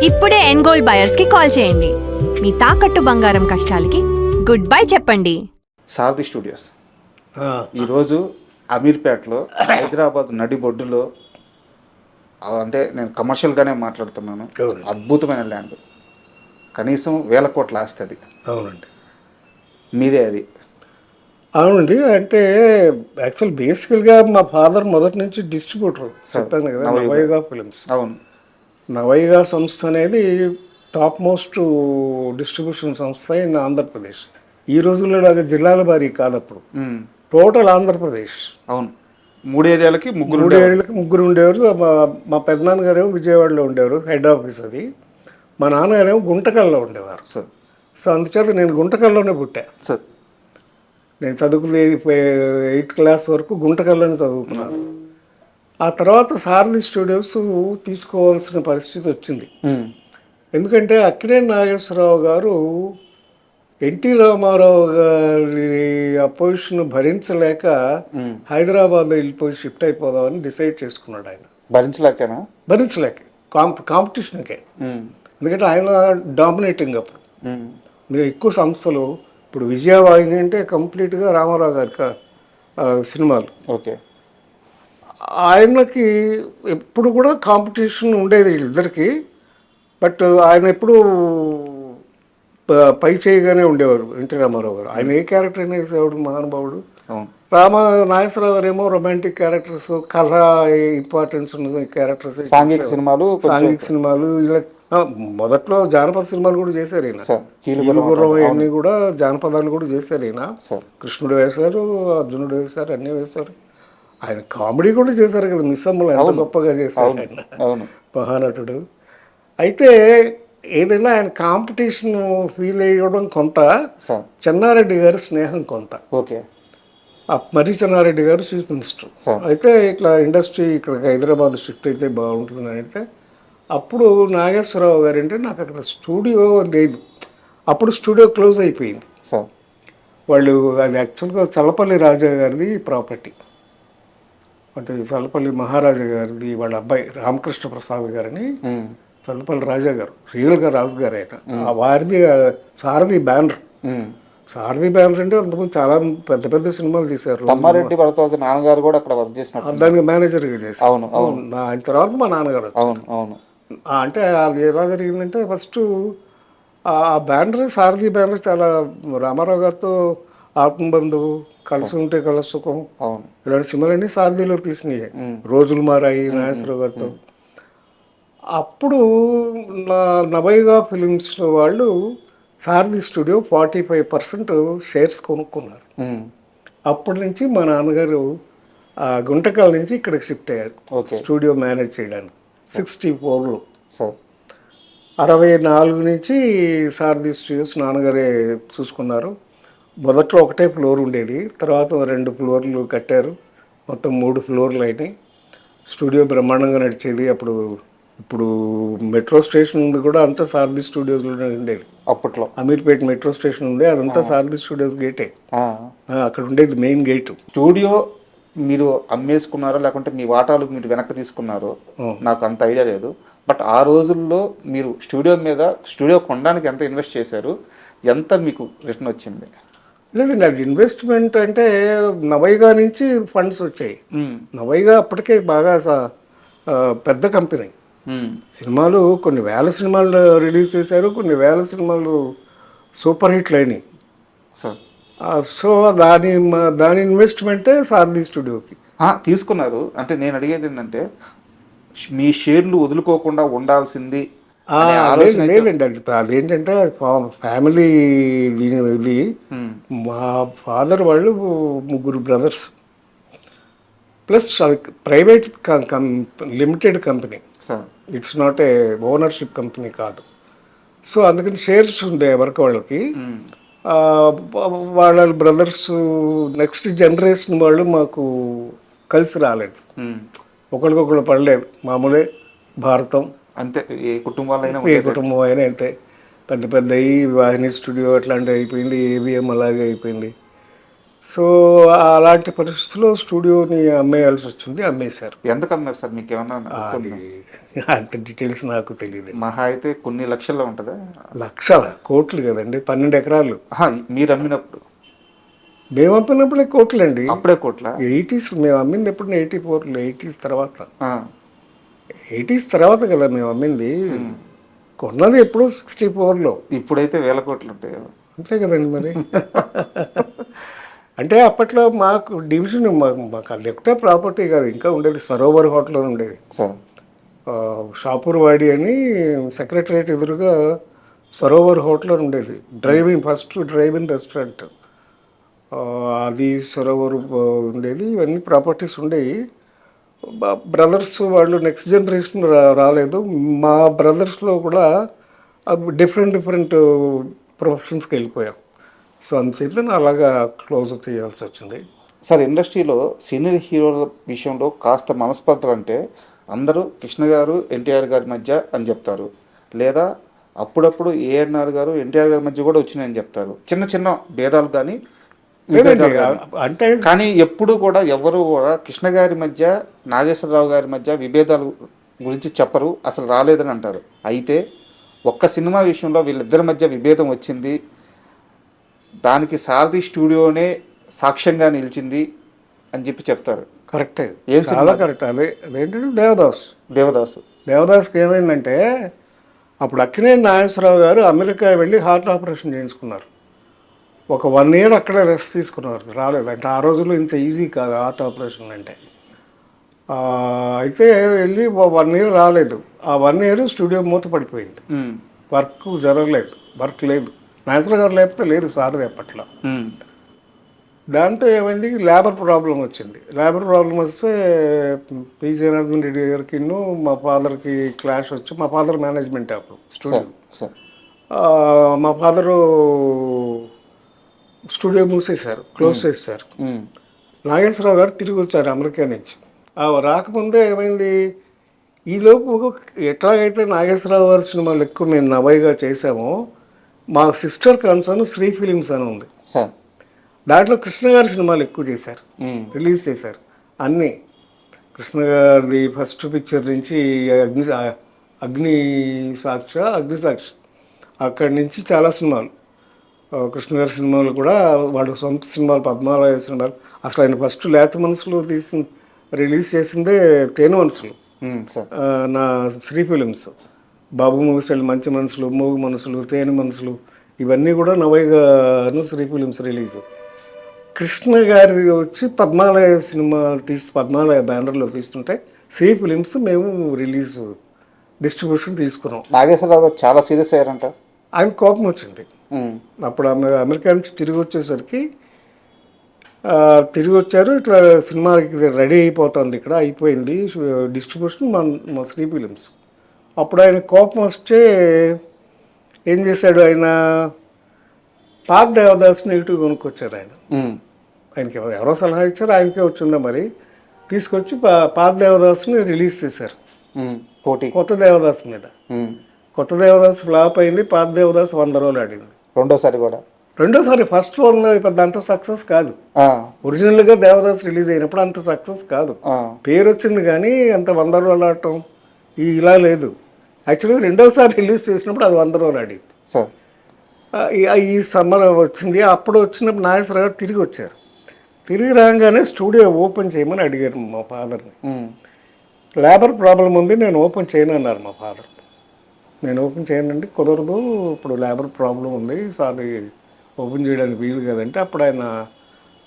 ఇప్పుడే ఎన్గోల్డ్ బయర్స్ కి కాల్ చేయండి. మీ తాకట్టు బంగారం కష్టాలకి గుడ్ బై చెప్పండి. సారథి స్టూడియోస్ ఈరోజు అమీర్పేటలో హైదరాబాద్ నడిబొడ్డులో, అంటే నేను కమర్షియల్గానే మాట్లాడుతున్నాను, అద్భుతమైన ల్యాండ్, కనీసం 1000 కోట్ల ఆస్తి అది. అవునండి, మీదే అది? అవునండి. అంటే యాక్చువల్ బేసికల్గా మా ఫాదర్ మొదటి నుంచి డిస్ట్రిబ్యూటర్, చెప్పాను కదా, నవయుగ ఫిలిమ్స్. అవును. నవయుగ సంస్థ అనేది టాప్ మోస్ట్ డిస్ట్రిబ్యూషన్ సంస్థ ఇన్ ఆంధ్రప్రదేశ్. ఈ రోజుల్లో లాగా జిల్లాల వారీ కాదు, అప్పుడు టోటల్ ఆంధ్రప్రదేశ్. అవును, 3 ఏరియాలకి ముగ్గురు ఉండేవారు. మా పెద్దనాన్నగారేమో విజయవాడలో ఉండేవారు, హెడ్ ఆఫీస్ అది. మా నాన్నగారేమో గుంటకల్లో ఉండేవారు. సో అందుచేత నేను గుంటకల్లోనే పుట్టా. నేను చదువుకునేది 8th క్లాస్ వరకు గుంటకల్లోనే చదువుకున్నాను. ఆ తర్వాత సారథి స్టూడియోస్ తీసుకోవాల్సిన పరిస్థితి వచ్చింది. ఎందుకంటే అక్కినేని నాగేశ్వరరావు గారు ఎన్టీ రామారావు గారి అపోజిషన్ భరించలేక హైదరాబాద్లో వెళ్ళిపోయి షిఫ్ట్ అయిపోదామని డిసైడ్ చేసుకున్నాడు. ఆయన భరించలేక కాంపిటీషన్కే. ఎందుకంటే ఆయన డామినేటింగ్ అప్పుడు. ఎందుకంటే ఎక్కువ సంస్థలు, ఇప్పుడు విజయవాహిని అంటే కంప్లీట్గా రామారావు గారి సినిమాలు. ఓకే. ఆయనకి ఎప్పుడు కూడా కాంపిటీషన్ ఉండేది వీళ్ళిద్దరికి. బట్ ఆయన ఎప్పుడు పై చేయగానే ఉండేవారు ఎన్టీ రామారావు గారు. ఆయన ఏ క్యారెక్టర్ అయినా వేసేవాడు, మహానుభావుడు. నాగేశ్వరరావు గారు ఏమో రొమాంటిక్ క్యారెక్టర్స్, కథ ఇంపార్టెన్స్ ఉన్న క్యారెక్టర్స్, సాంఘిక సినిమాలు ఇలా. మొదట్లో జానపద సినిమాలు కూడా చేశారు ఈయన. కీలుగుర్రం అన్నీ కూడా జానపదాలు కూడా చేశారు ఈయన. కృష్ణుడు వేశారు, అర్జునుడు వేశారు, అన్నీ వేశారు. ఆయన కామెడీ కూడా చేశారు కదా, మిస్సమ్మలు ఎంత గొప్పగా చేశారు ఆయన, మహానటుడు. అయితే ఏదైనా ఆయన కాంపిటీషన్ ఫీల్ అయ్యడం కొంత, చెన్నారెడ్డి గారి స్నేహం కొంత. ఓకే. మర్రి చెన్నారెడ్డి గారు చీఫ్ మినిస్టర్. అయితే ఇట్లా ఇండస్ట్రీ ఇక్కడ హైదరాబాద్ షిఫ్ట్ అయితే బాగుంటుంది అంటే, అప్పుడు నాగేశ్వరరావు గారు అంటే, నాకు అక్కడ స్టూడియో లేదు, అప్పుడు స్టూడియో క్లోజ్ అయిపోయింది. వాళ్ళు అది యాక్చువల్గా చల్లపల్లి రాజా గారిది ప్రాపర్టీ, అంటే చల్లపల్లి మహారాజా గారిది వాళ్ళ అబ్బాయి రామకృష్ణ ప్రసాద్ గారని. చల్లపల్లి రాజా గారు రియల్గా రాజు గారు ఆయన. వారిది సారథి బ్యానర్. సారథి బ్యానర్ అంటే అంతకుముందు చాలా పెద్ద పెద్ద సినిమాలు తీశారు. తమ్మారెడ్డి భరద్వాజ నాన్నగారు కూడా అక్కడ వర్క్ చేసినారు, దానికి మేనేజర్గా చేశారు. ఆయన తర్వాత మా నాన్నగారు. అంటే అది ఎలా జరిగిందంటే, ఫస్ట్ ఆ బ్యానర్, సారథి బ్యానర్ చాలా రామారావు గారితో ఆత్మబంధువు, కలిసి ఉంటే కల సుఖం, ఇలాంటి సినిమాలన్నీ సారథిలో తీసినాయి. రోజులు మారాయి నాగేశ్వరరావు గారితో. అప్పుడు నవయుగ ఫిలిమ్స్ వాళ్ళు సారథి స్టూడియో 45% షేర్స్ కొనుక్కున్నారు. అప్పటి నుంచి మా నాన్నగారు గుంటకల్ నుంచి ఇక్కడికి షిఫ్ట్ అయ్యారు స్టూడియో మేనేజ్ చేయడానికి. 64లో 64 నుంచి సారథి స్టూడియోస్ నాన్నగారే చూసుకున్నారు. మొదట్లో ఒకటే ఫ్లోర్ ఉండేది, తర్వాత 2 ఫ్లోర్లు కట్టారు, మొత్తం 3 ఫ్లోర్లు అయినాయి. స్టూడియో బ్రహ్మాండంగా నడిచేది. ఇప్పుడు మెట్రో స్టేషన్ ఉంది కూడా అంతా సారథి స్టూడియోస్లోనే ఉండేది. అప్పట్లో అమీర్పేట మెట్రో స్టేషన్ ఉంది, అదంతా సారథి స్టూడియోస్ గేటే. అక్కడ ఉండేది మెయిన్ గేట్. స్టూడియో మీరు అమ్మేసుకున్నారో లేకుంటే మీ వాటాలు మీరు వెనక్కి తీసుకున్నారో నాకు అంత ఐడియా లేదు. బట్ ఆ రోజుల్లో మీరు స్టూడియో కొనడానికి ఎంత ఇన్వెస్ట్ చేశారు, ఎంత మీకు రిటర్న్ వచ్చింది? లేదండి, అది ఇన్వెస్ట్మెంట్ అంటే నవయుగ నుంచి ఫండ్స్ వచ్చాయి. నవయుగ అప్పటికే బాగా పెద్ద కంపెనీ. సినిమాలు కొన్ని వేల సినిమాలు రిలీజ్ చేశారు, కొన్ని వేల సినిమాలు సూపర్ హిట్లు అయినాయి. సో దాని ఇన్వెస్ట్మెంటే సారథి స్టూడియోకి తీసుకున్నారు. అంటే నేను అడిగేది ఏంటంటే, మీ షేర్లు వదులుకోకుండా ఉండాల్సింది లేదండి. అదేంటంటే ఫ్యామిలీ ఇది. మా ఫాదర్ వాళ్ళు 3 brothers, plus private limited company, it's not a ownership company కాదు. సో అందుకని షేర్స్ ఉండే ఎవరికి వాళ్ళకి. వాళ్ళ బ్రదర్స్ నెక్స్ట్ జనరేషన్ వాళ్ళు మాకు కలిసి రాలేదు, ఒకరికొకరు పడలేదు. మామూలే, భారతం అంతే, ఏ కుటుంబం అయినా అంతే. పెద్ద వాహిని స్టూడియో అట్లాంటివి అయిపోయింది, ఏవిఎం అలాగే అయిపోయింది. సో అలాంటి పరిస్థితుల్లో స్టూడియోని అమ్మేయాల్సి వచ్చింది, అమ్మేశారు. ఎందుకు అన్నారు సార్, మీకు ఏమన్నా అది గుర్తుందా? అంత డీటెయిల్స్ నాకు తెలియదు. మహా అయితే కొన్ని లక్షల్లో ఉంటుందా? లక్షల కోట్లు కదండి, 12 ఎకరాలు. ఆహా, మీరు అమ్మినప్పుడు మేము అమ్మినప్పుడే కోట్లండి. అప్పుడే కోట్ల? 80s మేము అమ్మింది ఎప్పుడు 84లో, 80s తర్వాత. ఆ, 80s తర్వాత కదా మేము అమ్మింది. కొన్నది ఎప్పుడు 64లో. ఇప్పుడైతే వేల కోట్లు ఉంటాయి. అంతే కదండి మరి. అంటే అప్పట్లో మాకు డివిజన్ మాకు అది ఒకటే ప్రాపర్టీ కాదు, ఇంకా ఉండేది సరోవర్ హోటల్ అని ఉండేది. సార్ షాపూర్ వాడి అని సెక్రటరియట్ ఎదురుగా సరోవర్ హోటల్ అని ఉండేది. ఫస్ట్ డ్రైవింగ్ రెస్టారెంట్ అది సరోవర్ ఉండేది. ఇవన్నీ ప్రాపర్టీస్ ఉండేవి. బ్రదర్స్ వాళ్ళు నెక్స్ట్ జనరేషన్ రాలేదు. మా బ్రదర్స్లో కూడా డిఫరెంట్ ప్రొఫెషన్స్కి వెళ్ళిపోయాం. సో అందుచేత అలాగా క్లోజ్ చేయాల్సి వచ్చింది. సార్, ఇండస్ట్రీలో సీనియర్ హీరోల విషయంలో కాస్త మనస్పర్ధలు అంటే అందరూ కృష్ణ గారు ఎన్టీఆర్ గారి మధ్య అని చెప్తారు, లేదా అప్పుడప్పుడు ఏఎన్ఆర్ గారు ఎన్టీఆర్ గారి మధ్య కూడా వచ్చినాయని చెప్తారు. చిన్న చిన్న భేదాలు కానీ అంటే కానీ ఎప్పుడు కూడా ఎవరు కూడా కృష్ణ గారి మధ్య నాగేశ్వరరావు గారి మధ్య విభేదాలు గురించి చెప్పరు, అసలు రాలేదని అంటారు. అయితే ఒక్క సినిమా విషయంలో వీళ్ళిద్దరి మధ్య విభేదం వచ్చింది, దానికి సారథి స్టూడియోనే సాక్ష్యంగా నిలిచింది అని చెప్పి చెప్తారు. కరెక్టే, ఏం చాలా కరెక్ట్. అదేంటంటే దేవదాస్కి ఏమైందంటే అప్పుడు అక్కినేని నాగేశ్వరరావు గారు అమెరికా వెళ్ళి హార్ట్ ఆపరేషన్ చేయించుకున్నారు. ఒక 1 year అక్కడ రెస్ట్ తీసుకున్నారు, రాలేదు. అంటే ఆ రోజుల్లో ఇంత ఈజీ కాదు హార్ట్ ఆపరేషన్ అంటే. అయితే వెళ్ళి 1 year రాలేదు. ఆ 1 year స్టూడియో మూత పడిపోయింది, వర్క్ జరగలేదు, వర్క్ లేదు. నాగేశ్వర గారు లేకపోతే లేదు సారది అప్పట్లో. దాంతో ఏమైంది, లేబర్ ప్రాబ్లం వచ్చింది. లేబర్ ప్రాబ్లం వస్తే పి జనార్దన్ రెడ్డి గారికి మా ఫాదర్కి క్లాష్ వచ్చి, మా ఫాదర్ మేనేజ్మెంట్ అప్పుడు స్టూడియో. మా ఫాదరు స్టూడియో మూసేశారు, క్లోజ్ చేశారు. నాగేశ్వరరావు గారు తిరిగి వచ్చారు అమెరికా నుంచి. రాకముందే ఏమైంది, ఈలోపు ఎట్లాగైతే నాగేశ్వరరావు గారి సినిమాలు ఎక్కువ మేము నవైగా చేసామో, మా సిస్టర్ కన్సర్న్ శ్రీ ఫిలిమ్స్ అని ఉంది, దాంట్లో కృష్ణ గారి సినిమాలు ఎక్కువ చేశారు, రిలీజ్ చేశారు అన్నీ. కృష్ణ గారి ఫస్ట్ పిక్చర్ నుంచి అగ్ని సాక్షి అక్కడి నుంచి చాలా సినిమాలు, కృష్ణ గారి సినిమాలు కూడా వాళ్ళ సొంత సినిమాలు, పద్మాలయ సినిమాలు. అసలు ఆయన ఫస్ట్ లేత మనసులు రిలీజ్ చేసిందే తేనె మనసులు, నా శ్రీ ఫిలిమ్స్. బాబు మూవీస్ మంచి మనసులు, మూగు మనసులు, తేనె మనసులు, ఇవన్నీ కూడా నవైగాను శ్రీ ఫిలిమ్స్ రిలీజ్. కృష్ణ గారి వచ్చి పద్మాలయ సినిమా పద్మాలయ బ్యానర్లో తీస్తుంటే శ్రీ ఫిలిమ్స్ మేము రిలీజ్ డిస్ట్రిబ్యూషన్ తీసుకున్నాం. నాగేశ్వరరావు గారు చాలా సీరియస్ అయ్యారంట. ఆయన కోపం వచ్చింది. అప్పుడు అమెరికా నుంచి తిరిగి వచ్చేసరికి తిరిగి వచ్చారు, ఇట్లా సినిమాకి రెడీ అయిపోతుంది, ఇక్కడ అయిపోయింది డిస్ట్రిబ్యూషన్ మా శ్రీ ఫిలిమ్స్. అప్పుడు ఆయన కోపం వస్తే ఏం చేశాడు, ఆయన పాత దేవదాస్ నెగిటివ్ కొనుక్కొచ్చారు. ఆయనకి ఎవరో సలహా ఇచ్చారు, ఆయనకే వచ్చిందా మరి, తీసుకొచ్చి పాత దేవదాస్ని రిలీజ్ చేశారు కొత్త దేవదాస్ మీద. కొత్త దేవదాస్ ఫ్లాప్ అయింది, పాత దేవదాస్ 100 రోజులు ఆడింది. రెండోసారి ఫస్ట్ 100 పెద్ద అంత సక్సెస్ కాదు. ఒరిజినల్గా దేవదాస్ రిలీజ్ అయినప్పుడు అంత సక్సెస్ కాదు, పేరు వచ్చింది కానీ అంత 100 రోజులు ఆడటం ఇలా లేదు. యాక్చువల్గా రెండోసారి రిలీజ్ చేసినప్పుడు అది 100 రోజులు ఆడింది. ఈ సమ్మర్ వచ్చింది. అప్పుడు వచ్చినప్పుడు నాగేశ్వరరావు గారు తిరిగి వచ్చారు. తిరిగి రాగానే స్టూడియో ఓపెన్ చేయమని అడిగారు మా ఫాదర్ని. లేబర్ ప్రాబ్లం ఉంది, నేను ఓపెన్ చేయను అన్నారు మా ఫాదర్. నేను ఓపెన్ చేయనండి, కుదరదు, ఇప్పుడు లేబర్ ప్రాబ్లం ఉంది, సో అది ఓపెన్ చేయడానికి వీలు కదంటే అప్పుడు ఆయన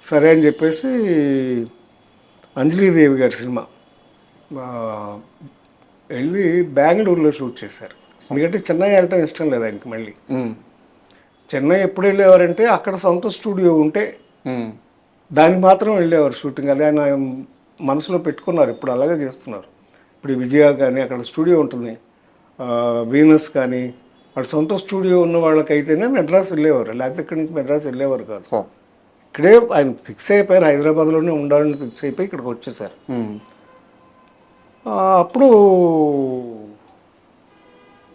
సరే అని చెప్పేసి అంజలీదేవి గారి సినిమా వెళ్ళి బెంగళూరులో షూట్ చేశారు. ఎందుకంటే చెన్నై వెళ్ళటం ఇష్టం లేదు ఆయనకి. మళ్ళీ చెన్నై ఎప్పుడు వెళ్ళేవారంటే అక్కడ సొంత స్టూడియో ఉంటే దానికి మాత్రం వెళ్ళేవారు షూటింగ్. అది ఆయన మనసులో పెట్టుకున్నారు, ఇప్పుడు అలాగే చేస్తున్నారు. ఇప్పుడు విజయ కానీ అక్కడ స్టూడియో ఉంటుంది, వీనస్ కానీ వాళ్ళ సొంత స్టూడియో ఉన్న వాళ్ళకైతేనే మెడ్రాస్ వెళ్ళేవారు, లేకపోతే ఇక్కడి నుంచి మెడ్రాస్ వెళ్ళేవారు కాదు. ఇక్కడే ఆయన ఫిక్స్ అయిపోయారు, హైదరాబాద్లోనే ఉండాలని ఫిక్స్ అయిపోయి ఇక్కడికి వచ్చేసారు. అప్పుడు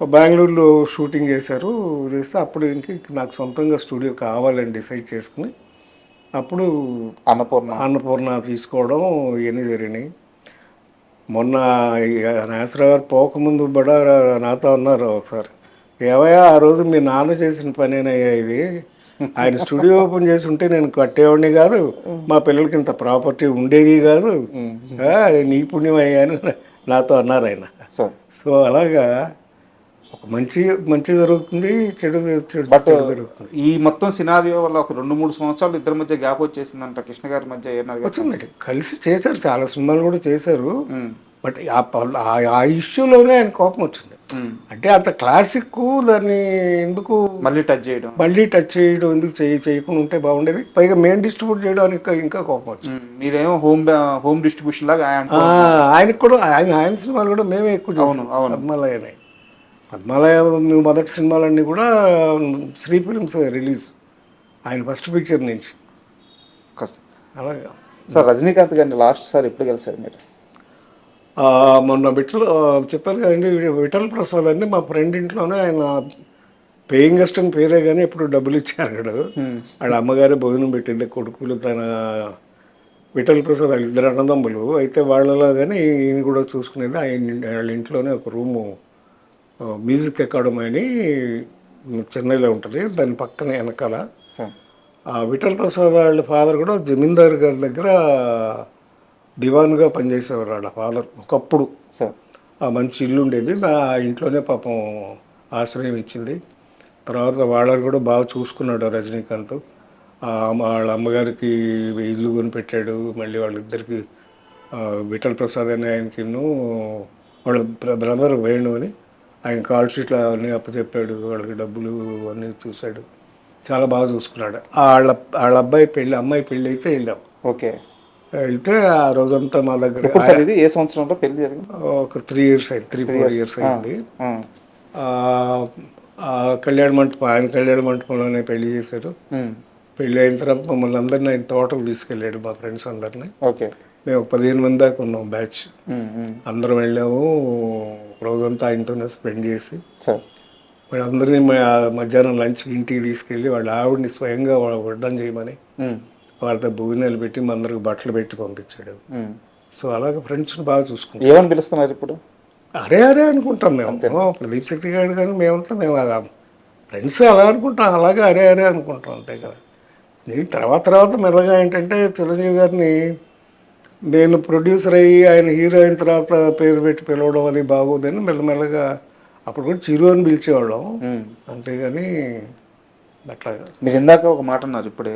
బెంగళూరులో షూటింగ్ చేశారు. చేస్తే అప్పుడు ఇంక నాకు సొంతంగా స్టూడియో కావాలని డిసైడ్ చేసుకుని అప్పుడు అన్నపూర్ణ తీసుకోవడం ఇవన్నీ జరిగినాయి. మొన్న నాగేశ్వరరావు గారు పోకముందు కూడా నాతో అన్నారు ఒకసారి, ఏవయ్యా ఆ రోజు మీ నాన్న చేసిన పనేనయ్యా ఇది, ఆయన స్టూడియో ఓపెన్ చేసి ఉంటే నేను కట్టేవాడిని కాదు, మా పిల్లలకి ఇంత ప్రాపర్టీ ఉండేది కాదు, అది నీ పుణ్యం అయ్యా అని నాతో అన్నారు ఆయన. సో అలాగా ఒక మంచి జరుగుతుంది, చెడు జరుగుతుంది. ఈ మొత్తం సినారియో వల్ల ఒక 2-3 సంవత్సరాలు ఇద్దరి మధ్య గ్యాప్ వచ్చేసిందంట కృష్ణ గారి మధ్య. వచ్చిందండి, కలిసి చేశారు, చాలా సినిమాలు కూడా చేశారు. బట్ ఆ ఇష్యూలోనే ఆయన కోపం వచ్చింది. అంటే అంత క్లాసిక్ దాన్ని ఎందుకు మళ్ళీ టచ్ చేయడం ఎందుకు చేయకుండా ఉంటే బాగుండేది. పైగా మెయిన్ డిస్ట్రిబ్యూట్ చేయడానికి ఇంకా కోపం వచ్చింది. మీరేమో హోమ్ డిస్ట్రిబ్యూషన్ లాగా ఆయనకు కూడా ఆయన సినిమాలు కూడా మేమే ఎక్కువ చేసాం. పద్మాలయ మొదటి సినిమాలన్నీ కూడా శ్రీ ఫిల్మ్స్ రిలీజ్, ఆయన ఫస్ట్ పిక్చర్ నుంచి. అలాగా సార్ రజనీకాంత్ గారిని లాస్ట్ సార్ ఎప్పుడు కలిసారు మీరు? మొన్న చెప్పారు కదండి, విఠల్ ప్రసాద్ అండి మా ఫ్రెండ్ ఇంట్లోనే, ఆయన పేయింగ్ గెస్ట్ అని పేరే కానీ ఎప్పుడు డబ్బులు ఇచ్చాడు. వాళ్ళ అమ్మగారే భోజనం పెట్టింది, కొడుకులు తన విఠల్ ప్రసాద్ వాళ్ళ ఇద్దరు అన్నదమ్ములు. అయితే వాళ్ళలో కానీ ఈయన కూడా చూసుకునేది. వాళ్ళ ఇంట్లోనే ఒక రూము మ్యూజిక్ అకాడమీ అని చెన్నైలో ఉంటుంది, దాని పక్కనే వెనకాల. విఠల్ ప్రసాద్ వాళ్ళ ఫాదర్ కూడా జమీందార్ గారి దగ్గర దివాన్గా పనిచేసేవారు వాళ్ళ ఫాదర్ ఒకప్పుడు. ఆ మంచి ఇల్లు ఉండేది, ఆ ఇంట్లోనే పాపం ఆశ్రయం ఇచ్చింది. తర్వాత వాళ్ళని కూడా బాగా చూసుకున్నాడు రజనీకాంత్. వాళ్ళ అమ్మగారికి ఇల్లు కొనిపెట్టాడు. మళ్ళీ వాళ్ళిద్దరికి విఠల్ ప్రసాద్ అని ఆయనకి వాళ్ళ బ్రదర్ వేణు అని ఆయన కాల్ షీట్లు అవన్నీ అప్పచెప్పాడు, వాళ్ళకి డబ్బులు అన్నీ చూశాడు, చాలా బాగా చూసుకున్నాడు. వాళ్ళ అమ్మాయి పెళ్ళి అయితే వెళ్ళాం. ఓకే, వెళ్తే ఆ రోజంతా మా దగ్గర. ఇది ఏ సంవత్సరంలో పెళ్లి జరిగింది? ఒక 3 years అయింది, 3-4 years అయింది. కళ్యాణ మంటపం, ఆయన కళ్యాణ మంటపంలోనే పెళ్లి చేశారు. పెళ్ళి అయిన తర్వాత మమ్మల్ని అందరినీ ఆయన తోటకు తీసుకెళ్ళాడు, మా ఫ్రెండ్స్ అందరినీ. ఓకే, మేము 15 మంది దాకా ఉన్నాం బ్యాచ్. అందరం వెళ్ళాము, రోజంతా ఆయనతోనే స్పెండ్ చేసి వాళ్ళందరినీ మధ్యాహ్నం లంచ్ ఇంటికి తీసుకెళ్ళి వాళ్ళ ఆవిడని స్వయంగా వడ్డం చేయమని వాళ్ళతో భోజనాలు పెట్టి మా అందరికి బట్టలు పెట్టి పంపించాడు. సో అలాగే ఫ్రెండ్స్ని బాగా చూసుకుంటాం. ఏమని పిలుస్తున్నారు ఇప్పుడు? అరే అనుకుంటాం మేము. ప్రదీప్ శక్తి గారు కానీ మేమంతా మేము ఫ్రెండ్స్ అలా అనుకుంటాం, అలాగే అరే అనుకుంటాం అంతే కదా. నేను తర్వాత మెల్లగా ఏంటంటే చిరంజీవి గారిని నేను ప్రొడ్యూసర్ అయ్యి ఆయన హీరో అయిన తర్వాత పేరు పెట్టి పిలవడం అది బాగోదని మెల్లమెల్లగా అప్పుడు కూడా చిరు అని పిలిచేవాళ్ళం, అంతేగాని అట్లాగా. మీరు ఇందాక ఒక మాట అన్నారు ఇప్పుడే,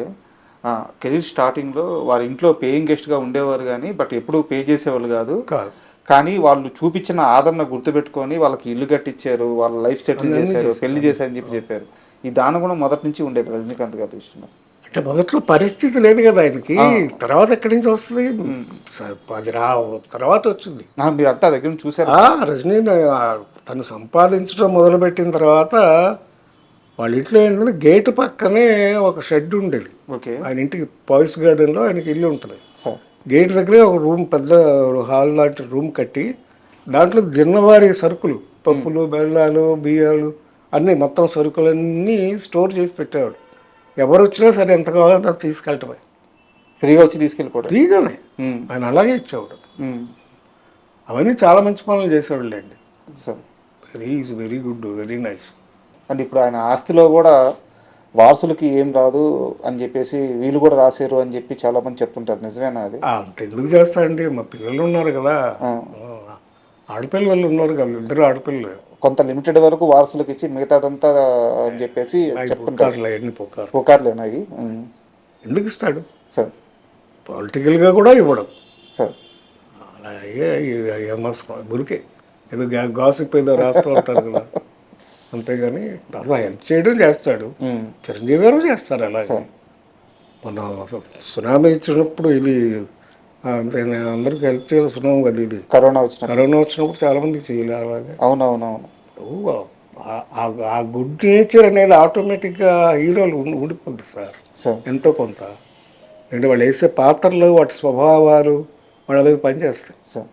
కెరీర్ స్టార్టింగ్లో వారి ఇంట్లో పేయింగ్ గెస్ట్గా ఉండేవారు కానీ బట్ ఎప్పుడు పే చేసేవాళ్ళు కాదు, కానీ వాళ్ళు చూపించిన ఆదరణ గుర్తుపెట్టుకొని వాళ్ళకి ఇల్లు కట్టించారు, వాళ్ళ లైఫ్ సెటిల్ చేశారు, పెళ్లి చేశారని చెప్పారు. ఈ దానం కూడా మొదటి నుంచి ఉండేది రజనీకాంత్ గారి విషయంలో. అంటే మొదట్లో పరిస్థితి లేదు కదా ఆయనకి, తర్వాత ఎక్కడి నుంచి వస్తుంది, అది తర్వాత వచ్చింది. మీరు అంతా దగ్గర నుంచి చూసారు. రజనీ తను సంపాదించడం మొదలుపెట్టిన తర్వాత వాళ్ళ ఇంట్లో ఏంటంటే గేటు పక్కనే ఒక షెడ్ ఉండేది. ఆయన ఇంటికి పాయిస్ గార్డెన్లో ఆయనకి ఇల్లు ఉంటుంది. గేట్ దగ్గరే ఒక రూమ్, పెద్ద హాల్ లాంటి రూమ్ కట్టి దాంట్లో జిన్నవారి సరుకులు, పప్పులు, బెల్లాలు, బియ్యాలు అన్నీ మొత్తం సరుకులన్నీ స్టోర్ చేసి పెట్టేవాడు. ఎవరు వచ్చినా సరే ఎంత కావాలంటే అది తీసుకెళ్ళటమే, ఫ్రీగా వచ్చి తీసుకెళ్ళిపోవడం. ఫ్రీగానే ఆయన అలాగే ఇచ్చేవాడు. అవన్నీ చాలా మంచి పనులు చేసేవాళ్ళు అండి. Very good, very nice. And ఇప్పుడు ఆయన ఆస్తిలో కూడా వారసులకి ఏం రాదు అని చెప్పేసి వీళ్ళు కూడా రాశారు అని చెప్పి చాలా మంది చెప్తుంటారు, నిజమేనా అది? అంత ఎందుకు చేస్తారండి, మా పిల్లలు ఉన్నారు కదా, ఆడపిల్లలు ఉన్నారు కదా, 2 ఆడపిల్లలు. కొంత లిమిటెడ్ వరకు వారసులకు ఇచ్చి మిగతాదంతా అని చెప్పేసి చెప్తుంటారు. పుకార్లేనాయి ఎందుకు ఇస్తాడు సార్? పొలిటికల్గా కూడా ఇవ్వడం సార్, అలాగే బురికే ఏదో గాసిప్ ఏదో రాస్తూ ఉంటారు కదా, అంతేగాని అలా హెల్ప్ చేయడం చేస్తాడు. చిరంజీవి గారు చేస్తారు అలాగే. మన సునామీ ఇచ్చినప్పుడు ఇది అందరికి హెల్ప్ చేయాలి, సునామీ కదా ఇది, కరోనా వచ్చినప్పుడు చాలా మంది చేయలేదు అలాగే. అవునవునవును. ఆ గుడ్ నేచర్ అనేది ఆటోమేటిక్గా హీరోలు ఉండిపోద్ది సార్ ఎంతో కొంత. అంటే వాళ్ళు వేసే పాత్రలు, వాటి స్వభావాలు వాళ్ళ మీద పనిచేస్తాయి సార్.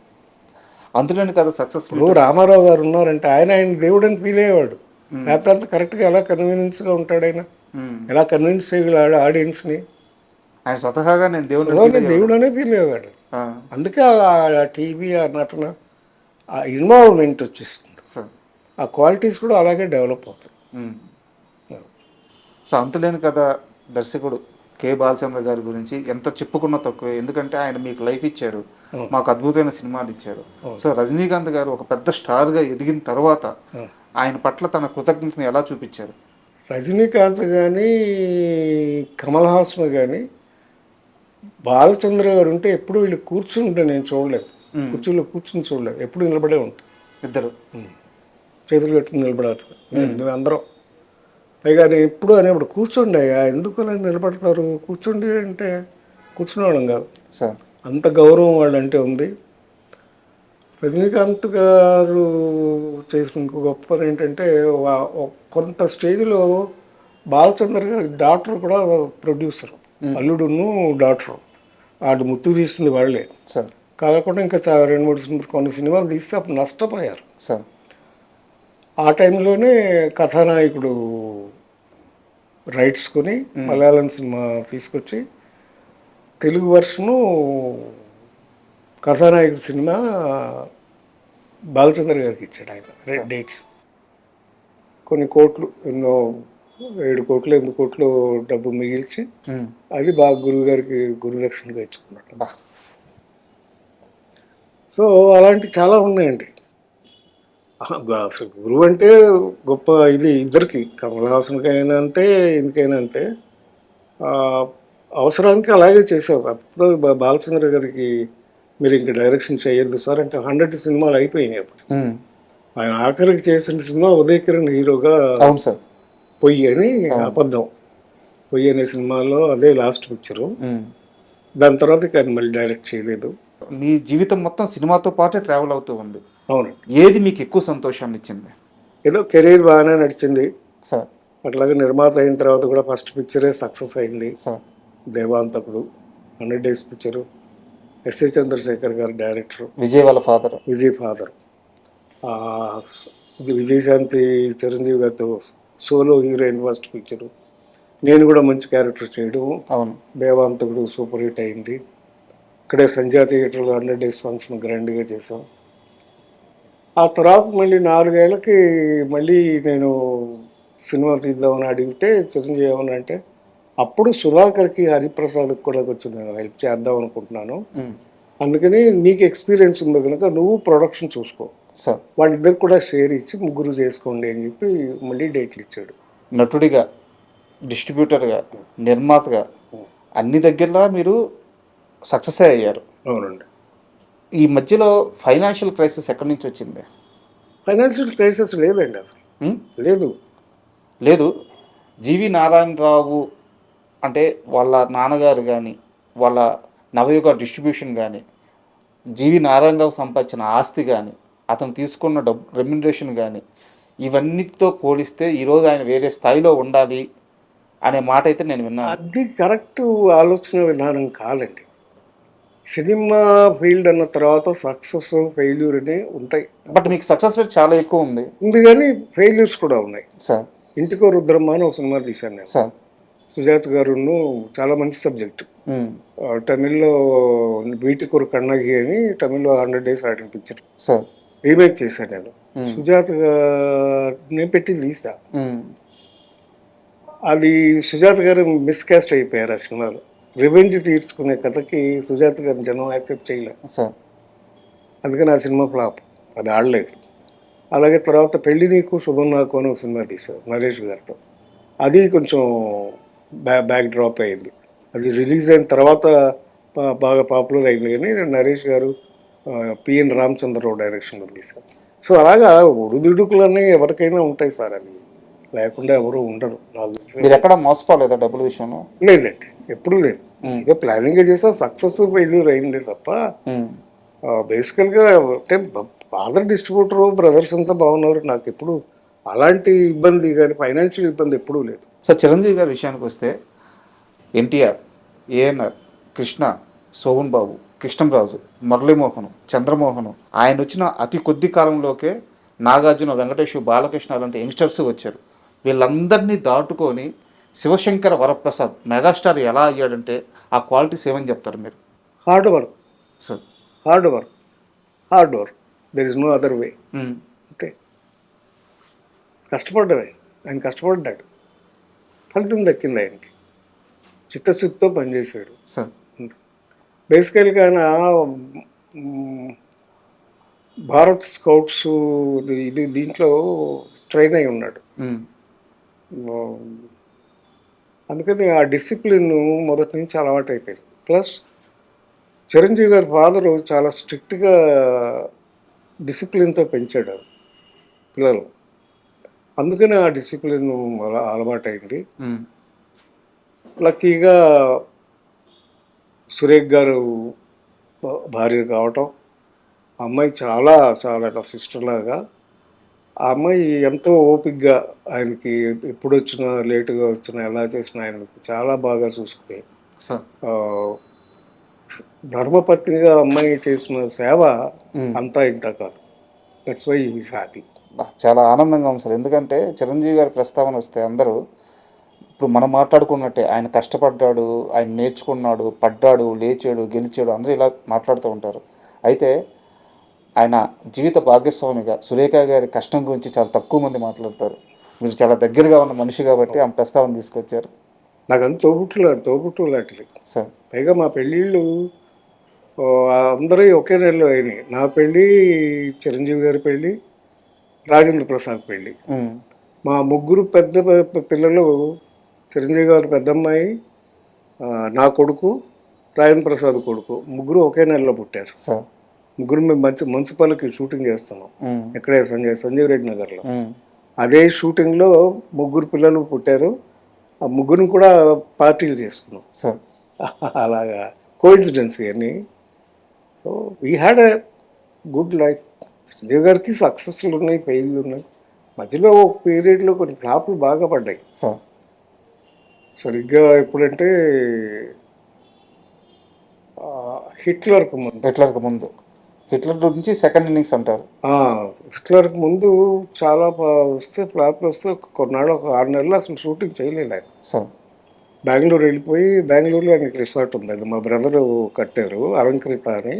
అందులోని కదా సక్సెస్ఫుల్. రామారావు గారు ఉన్నారంటే ఆయన దేవుడు అని ఫీల్ అయ్యేవాడు. లేకపోతే కరెక్ట్గా ఎలా కన్వీనియన్స్గా ఉంటాడు ఆయన, ఎలా కన్విన్స్ చేయగలడు ఆడియన్స్ని. ఆయన స్వతహాగా నేను స్వతహాగా దేవుడు అనే ఫీల్ అయ్యాడు. ఆ, అందుకే ఆ టీవీ ఆ నటన ఆ ఇన్వాల్వ్మెంట్ వచ్చేస్తుంది. సార్. ఆ క్వాలిటీస్ కూడా అలాగే డెవలప్ అవుతాయి. ఉమ్. సో అంతులేని కథ దర్శకుడు కె బాలచంద్ర గారి గురించి ఎంత చెప్పుకున్నా తక్కువే, ఎందుకంటే ఆయన మీకు లైఫ్ ఇచ్చారు, మాకు అద్భుతమైన సినిమాలు ఇచ్చారు. సో రజనీకాంత్ గారు ఒక పెద్ద స్టార్గా ఎదిగిన తర్వాత ఆయన పట్ల తన కృతజ్ఞతను ఎలా చూపించారు? రజనీకాంత్ కానీ కమల్ హాసన్ కానీ బాలచంద్ర గారు ఉంటే ఎప్పుడు వీళ్ళు కూర్చుంటే నేను చూడలేదు. కుర్చీలో కూర్చుని చూడలేదు, ఎప్పుడు నిలబడే ఉంటాయి ఇద్దరు. చేతులు కట్టుకుని నిలబడారు. మేము అందరం పైగా నేను ఎప్పుడు అనేప్పుడు కూర్చోండి అయ్యా, ఎందుకు అలా నిలబడతారు, కూర్చోండి అంటే కూర్చునేవాళ్ళం కాదు. సార్ అంత గౌరవం వాళ్ళంటే ఉంది. రజనీకాంత్ గారు చేసిన ఇంకో గొప్ప పని ఏంటంటే కొంత స్టేజ్లో బాలచంద్ర గారి డాక్టర్ కూడా ప్రొడ్యూసర్, అల్లుడును డాక్టరు, వాళ్ళు ముత్తు తీస్తుంది వాళ్ళే. సార్ కాకుండా ఇంకా 2-3 కొన్ని సినిమాలు తీస్తే అప్పుడు నష్టపోయారు. సార్ ఆ టైంలోనే కథానాయకుడు రైట్స్ కొని మలయాళం సినిమా తీసుకొచ్చి తెలుగు వర్షను కథానాయకుడు సినిమా బాలచంద్ర గారికి ఇచ్చాడు ఆయన. డేట్స్ కొన్ని కోట్లు, ఎన్నో 7 కోట్లు 8 కోట్లు డబ్బు మిగిల్చి అది బాగా గురువు గారికి గురుదక్షిణగా ఇచ్చుకున్నట్టు. సో అలాంటి చాలా ఉన్నాయండి. అసలు గురువు అంటే గొప్ప ఇది ఇద్దరికి, కమల్ హాసన్కైనా అంతే, ఇంకైనా అంతే. అవసరానికి అలాగే చేసావు. అప్పుడు బాలచంద్ర గారికి మీరు ఇంక డైరెక్షన్ చేయొద్దు సార్ అంటే 100 సినిమాలు అయిపోయినాయి అప్పుడు. ఆయన ఆఖరికి చేసిన సినిమా ఉదయ్ కిరణ్ హీరోగా అవును సార్ పొయ్యి అని, అబద్ధం పొయ్యి అనే సినిమాలో అదే లాస్ట్ పిక్చరు. దాని తర్వాత ఇక ఆయన మళ్ళీ డైరెక్ట్ చేయలేదు. మీ జీవితం మొత్తం సినిమాతో పాటే ట్రావెల్ అవుతూ ఉంది. అవునండి. ఏది మీకు ఎక్కువ సంతోషాన్ని ఇచ్చింది? ఏదో కెరీర్ బాగానే నడిచింది సార్. అట్లాగే నిర్మాత అయిన తర్వాత కూడా ఫస్ట్ పిక్చరే సక్సెస్ అయింది. Sir Devanthakudu 100 days picture, S A Chandrasekhar garu director, Vijay వాళ్ళ ఫాదర్, విజయ్ ఫాదర్, ఇది విజయశాంతి చిరంజీవి గారితో సోలో హీరోయిన్ ఫస్ట్ పిక్చరు, నేను కూడా మంచి క్యారెక్టర్ చేయడం. అవును. దేవాంతకుడు సూపర్ హిట్ అయింది. ఇక్కడే సంధ్యా థియేటర్లో 100 డేస్ ఫంక్షన్ గ్రాండ్గా చేసాం. ఆ తర్వాత మళ్ళీ 4 ఏళ్ళకి మళ్ళీ నేను సినిమా తీద్దామని అడిగితే చిరంజీవి ఏమన్నా అంటే, అప్పుడు సుధాకర్కి హరిప్రసాద్కి కూడా కొంచెం నేను హెల్ప్ చేద్దాం అనుకుంటున్నాను, అందుకని నీకు ఎక్స్పీరియన్స్ ఉంది కనుక నువ్వు ప్రొడక్షన్ చూసుకో, సార్ వాళ్ళిద్దరు కూడా షేర్ ఇచ్చి 3 చేసుకోండి అని చెప్పి మళ్ళీ డేట్లు ఇచ్చాడు. నటుడిగా, డిస్ట్రిబ్యూటర్గా, నిర్మాతగా అన్ని దగ్గరలో మీరు సక్సెస్ అయ్యారు. అవునండి. ఈ మధ్యలో ఫైనాన్షియల్ క్రైసిస్ ఎక్కడి నుంచి వచ్చింది? ఫైనాన్షియల్ క్రైసిస్ లేదండి, అసలు లేదు. లేదు. జీవి నారాయణరావు అంటే వాళ్ళ నాన్నగారు కానీ, వాళ్ళ నవయుగ డిస్ట్రిబ్యూషన్ కానీ, జీవి నారాయణరావు సంపాదించిన ఆస్తి కానీ, అతను తీసుకున్న రెమ్యునరేషన్ కానీ, ఇవన్నిటితో పోలిస్తే ఈరోజు ఆయన వేరే స్థాయిలో ఉండాలి అనే మాట అయితే నేను విన్నాను. అది కరెక్ట్ ఆలోచన విధానం కాదండి. సినిమా ఫీల్డ్ అన్న తర్వాత సక్సెస్ ఫెయిల్యూర్ అని ఉంటాయి. బట్ మీకు సక్సెస్ రేట్ చాలా ఎక్కువ ఉంది. కానీ ఫెయిల్యూర్స్ కూడా ఉన్నాయి సార్. ఇంటికో రుద్రమ్మ అని ఒక సినిమా తీశాను నేను. సార్ సుజాత్ గారును, చాలా మంచి సబ్జెక్ట్. తమిళ్లో వీటికొరు కన్నగి అని తమిళ్లో 100 డేస్ ఆడిన పిక్చర్ సార్ రీమేక్ చేశాను నేను. సుజాత్ నేను పెట్టి తీసా. అది సుజాత్ గారు మిస్కాస్ట్ అయిపోయారు ఆ సినిమాలో. రివెంజ్ తీర్చుకునే కథకి సుజాత్ గారిని జనం యాక్సెప్ట్ చేయలేదు సార్. అందుకని ఆ సినిమా ఫ్లాప్, అది ఆడలేదు. అలాగే తర్వాత పెళ్లి నీకు శుభం నాకు అని ఒక సినిమా తీశారు నరేష్ గారితో. అది కొంచెం బ్యాక్ డ్రాప్ అయింది. అది రిలీజ్ అయిన తర్వాత బాగా పాపులర్ అయింది. కానీ నరేష్ గారు పిఎన్ రామచంద్రరావు డైరెక్షన్లో తీశారు. సో అలాగా ఒడిదుడుకులన్నీ ఎవరికైనా ఉంటాయి సార్, అవి లేకుండా ఎవరు ఉండరు. మీరు ఎక్కడ మోసపోలేదా డబ్బుల విషయంలో? లేదండి, ఎప్పుడు లేదు. ఏదో ప్లానింగ్ చేసా, సక్సెస్ ఫెయిల్యూర్ అయింది తప్ప బేసికల్గా అంటే ఫాదర్ డిస్ట్రిబ్యూటర్, బ్రదర్స్ అంతా బాగున్నారు. నాకు ఎప్పుడు అలాంటి ఇబ్బంది కానీ ఫైనాన్షియల్ ఇబ్బంది ఎప్పుడూ లేదు. సార్ చిరంజీవి గారి విషయానికి వస్తే ఎన్టీఆర్, ఏఎన్ఆర్, కృష్ణ, శోభన్ బాబు, కృష్ణంరాజు, మురళీమోహన్, చంద్రమోహన్, ఆయన వచ్చిన అతి కొద్ది కాలంలోకే నాగార్జున, వెంకటేష్, బాలకృష్ణ లాంటి యంగ్స్టర్స్ వచ్చారు. వీళ్ళందరినీ దాటుకొని శివశంకర వరప్రసాద్ మెగాస్టార్ ఎలా అయ్యాడంటే ఆ క్వాలిటీస్ ఏమని చెప్తారు మీరు? Hard work, sir. Hard work, hard work, there is no other way. అంతే, కష్టపడ్డమే. ఆయన కష్టపడ్డాడు, ఫలితం దక్కింది ఆయనకి. చిత్తశుద్ధితో పనిచేశాడు. సార్. బేసికల్గా ఆయన భారత్ స్కౌట్స్ ఇది దీంట్లో ట్రైన్ అయి ఉన్నాడు. అందుకని ఆ డిసిప్లిన్ మొదటి నుంచి అలవాటు అయిపోయింది. ప్లస్ చిరంజీవి గారి ఫాదరు చాలా స్ట్రిక్ట్గా డిసిప్లిన్తో పెంచాడు పిల్లలు. అందుకని ఆ డిసిప్లిన్ అలవాటైంది. లక్కీగా సురేఖ్ గారు భార్య కావటం, ఆ అమ్మాయి చాలా చాలా సిస్టర్ లాగా. ఆ అమ్మాయి ఎంతో ఓపికగా ఆయనకి ఎప్పుడు వచ్చినా లేటుగా వచ్చినా ఎలా చేసినా ఆయనకి చాలా బాగా చూసుకుని ధర్మపత్నిగా అమ్మాయి చేసిన సేవ అంతా ఇంత కాదు. That's why is happy. చాలా ఆనందంగా ఉంది సార్. ఎందుకంటే చిరంజీవి గారి ప్రస్తావన వస్తే అందరూ ఇప్పుడు మనం మాట్లాడుకున్నట్టే ఆయన కష్టపడ్డాడు, ఆయన నేర్చుకున్నాడు, పడ్డాడు, లేచాడు, గెలిచాడు, అందరూ ఇలా మాట్లాడుతూ ఉంటారు. అయితే ఆయన జీవిత భాగస్వామిగా సురేఖ గారి కష్టం గురించి చాలా తక్కువ మంది మాట్లాడతారు. మీరు చాలా దగ్గరగా ఉన్న మనిషి కాబట్టి ఆ ప్రస్తావన తీసుకొచ్చారు. నాకు అంత తోబుట్టు లాంటిది సార్. పైగా మా పెళ్ళిళ్ళు అందరూ ఒకే నెలలో అయినాయి. నా పెళ్ళి, చిరంజీవి గారి పెళ్ళి, రాజేంద్ర ప్రసాద్ పెళ్ళి. మా ముగ్గురు పెద్ద పిల్లలు, చిరంజీవి గారి పెద్దమ్మాయి, నా కొడుకు, రాజేంద్ర ప్రసాద్ కొడుకు, ముగ్గురు ఒకే నెలలో పుట్టారు. సార్. ముగ్గురు మేము మంచిపల్లికి షూటింగ్ చేస్తున్నాం. ఇక్కడే సంజీవ్ రెడ్డి నగర్లో. అదే షూటింగ్లో ముగ్గురు పిల్లలు పుట్టారు. ఆ ముగ్గురిని కూడా పార్టీలు చేసుకున్నాం. సార్. అలాగా కోఇన్సిడెన్స్ అని. So we had a good life. Chiranjeevi గారికి సక్సెస్లు ఉన్నాయి, ఫెయిల్లు ఉన్నాయి. మధ్యలో ఒక పీరియడ్లో కొన్ని ఫ్లాపులు బాగా పడ్డాయి. సార్. సరిగ్గా ఎప్పుడంటే హిట్లర్కి ముందు. హిట్లర్ నుంచి సెకండ్ ఇన్నింగ్స్ అంటారు. హిట్లర్కి ముందు చాలా వస్తే ఫ్లాప్లు వస్తే కొన్నాళ్ళు, ఒక 6 నెలలు అసలు షూటింగ్ చేయలేదు ఆయన. సార్. బెంగళూరు వెళ్ళిపోయి, బెంగళూరులో ఆయనకి రిసార్ట్ ఉంది, అది మా బ్రదరు కట్టారు, అలంకృత అని.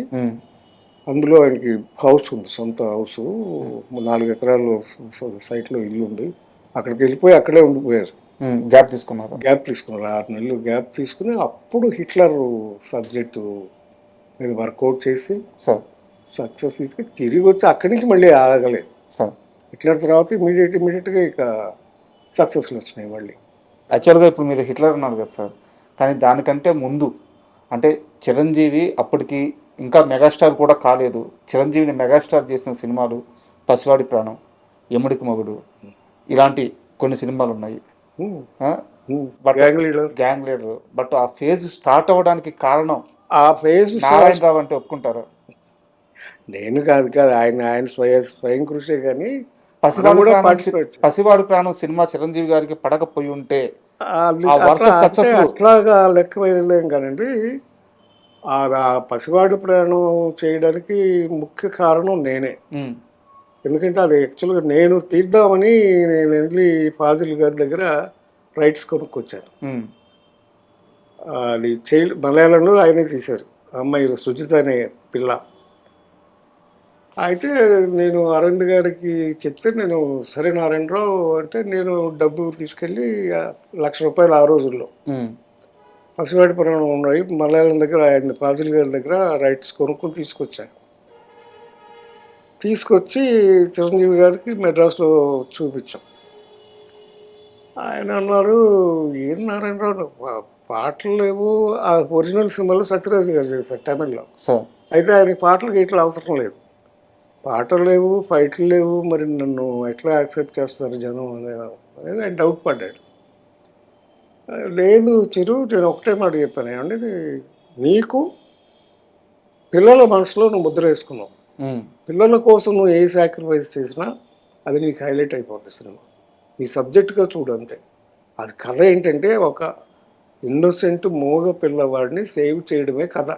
అందులో ఆయనకి హౌస్ ఉంది, సొంత హౌస్, 4 ఎకరాలు సైట్లో ఇల్లు ఉంది. అక్కడికి వెళ్ళిపోయి అక్కడే ఉండిపోయారు. గ్యాప్ తీసుకున్నారు. 6 నెలలు గ్యాప్ తీసుకుని అప్పుడు హిట్లర్ సబ్జెక్టు మీద వర్కౌట్ చేసి సక్సెస్ తీసుకుని తిరిగి వచ్చి అక్కడి నుంచి మళ్ళీ ఆగలేదు. హిట్లర్ తర్వాత ఇమీడియట్గా ఇక సక్సెస్లు వచ్చినాయి మళ్ళీ. యాక్చువల్గా ఇప్పుడు మీరు హిట్లర్ అన్నారు కదా సార్, కానీ దానికంటే ముందు అంటే చిరంజీవి అప్పటికి ఇంకా మెగాస్టార్ కూడా కాలేదు. చిరంజీవిని మెగాస్టార్ చేసిన సినిమాలు పసివాడి ప్రాణం, యముడికి మొగుడు, ఇలాంటి కొన్ని సినిమాలు ఉన్నాయి. Gang leader. బట్ ఆ ఫేజ్ స్టార్ట్ అవ్వడానికి కారణం ఆ ఫేజ్ నారాయణరావు అంటే ఒప్పుకుంటారా? నేను కాదు ఆయన స్వయం కృషి. కానీ పసివాడు ప్రాణం సినిమా చిరంజీవి గారికి పడకపోయి ఉంటే అట్లాగా లెక్క వేయలేం కానండి. ఆ పసివాడు ప్రాణం చేయడానికి ముఖ్య కారణం నేనే. ఎందుకంటే అది యాక్చువల్గా నేను తీద్దామని నేను వెళ్ళి ఫాజిల్ గారి దగ్గర రైట్స్ కొనుక్కొచ్చాను. అది మలయాళంలో ఆయనే తీశారు. అమ్మాయి సుజిత అనే పిల్ల. అయితే నేను అరవింద్ గారికి చెప్తే, నేను సరే నారాయణరావు అంటే, నేను డబ్బు తీసుకెళ్ళి 1,00,000 రూపాయలు ఆ రోజుల్లో పసివాడి ప్రాణం ఉన్నాయి మలయాళం దగ్గర, ఆయన ఫాజిల్ గారి దగ్గర రైట్స్ కొనుక్కొని తీసుకొచ్చి చిరంజీవి గారికి మెడ్రాస్లో చూపించాం. ఆయన అన్నారు, ఏం నారాయణరావు పాటలు లేవు. ఆ ఒరిజినల్ సినిమాలో సత్యరాజు గారు చేశారు తమిళ్లో. అయితే ఆయనకి పాటలు ఇట్లా అవసరం లేదు, పాటలు లేవు, ఫైట్లు లేవు, మరి నన్ను ఎట్లా యాక్సెప్ట్ చేస్తారు జనం అనేది ఆయన డౌట్ పడ్డాడు. లేదు చిరు, నేను ఒకటే మాట చెప్పాను, ఏమంటే నీకు పిల్లల మనసులో నువ్వు ముద్ర వేసుకున్నావు. పిల్లల కోసం నువ్వు ఏ సాక్రిఫైస్ చేసినా అది నీకు హైలైట్ అయిపోతుంది సినిమా. నీ సబ్జెక్ట్గా చూడు అంతే. అది కథ ఏంటంటే, ఒక ఇన్నోసెంట్ మోగ పిల్లవాడిని సేవ్ చేయడమే కథ,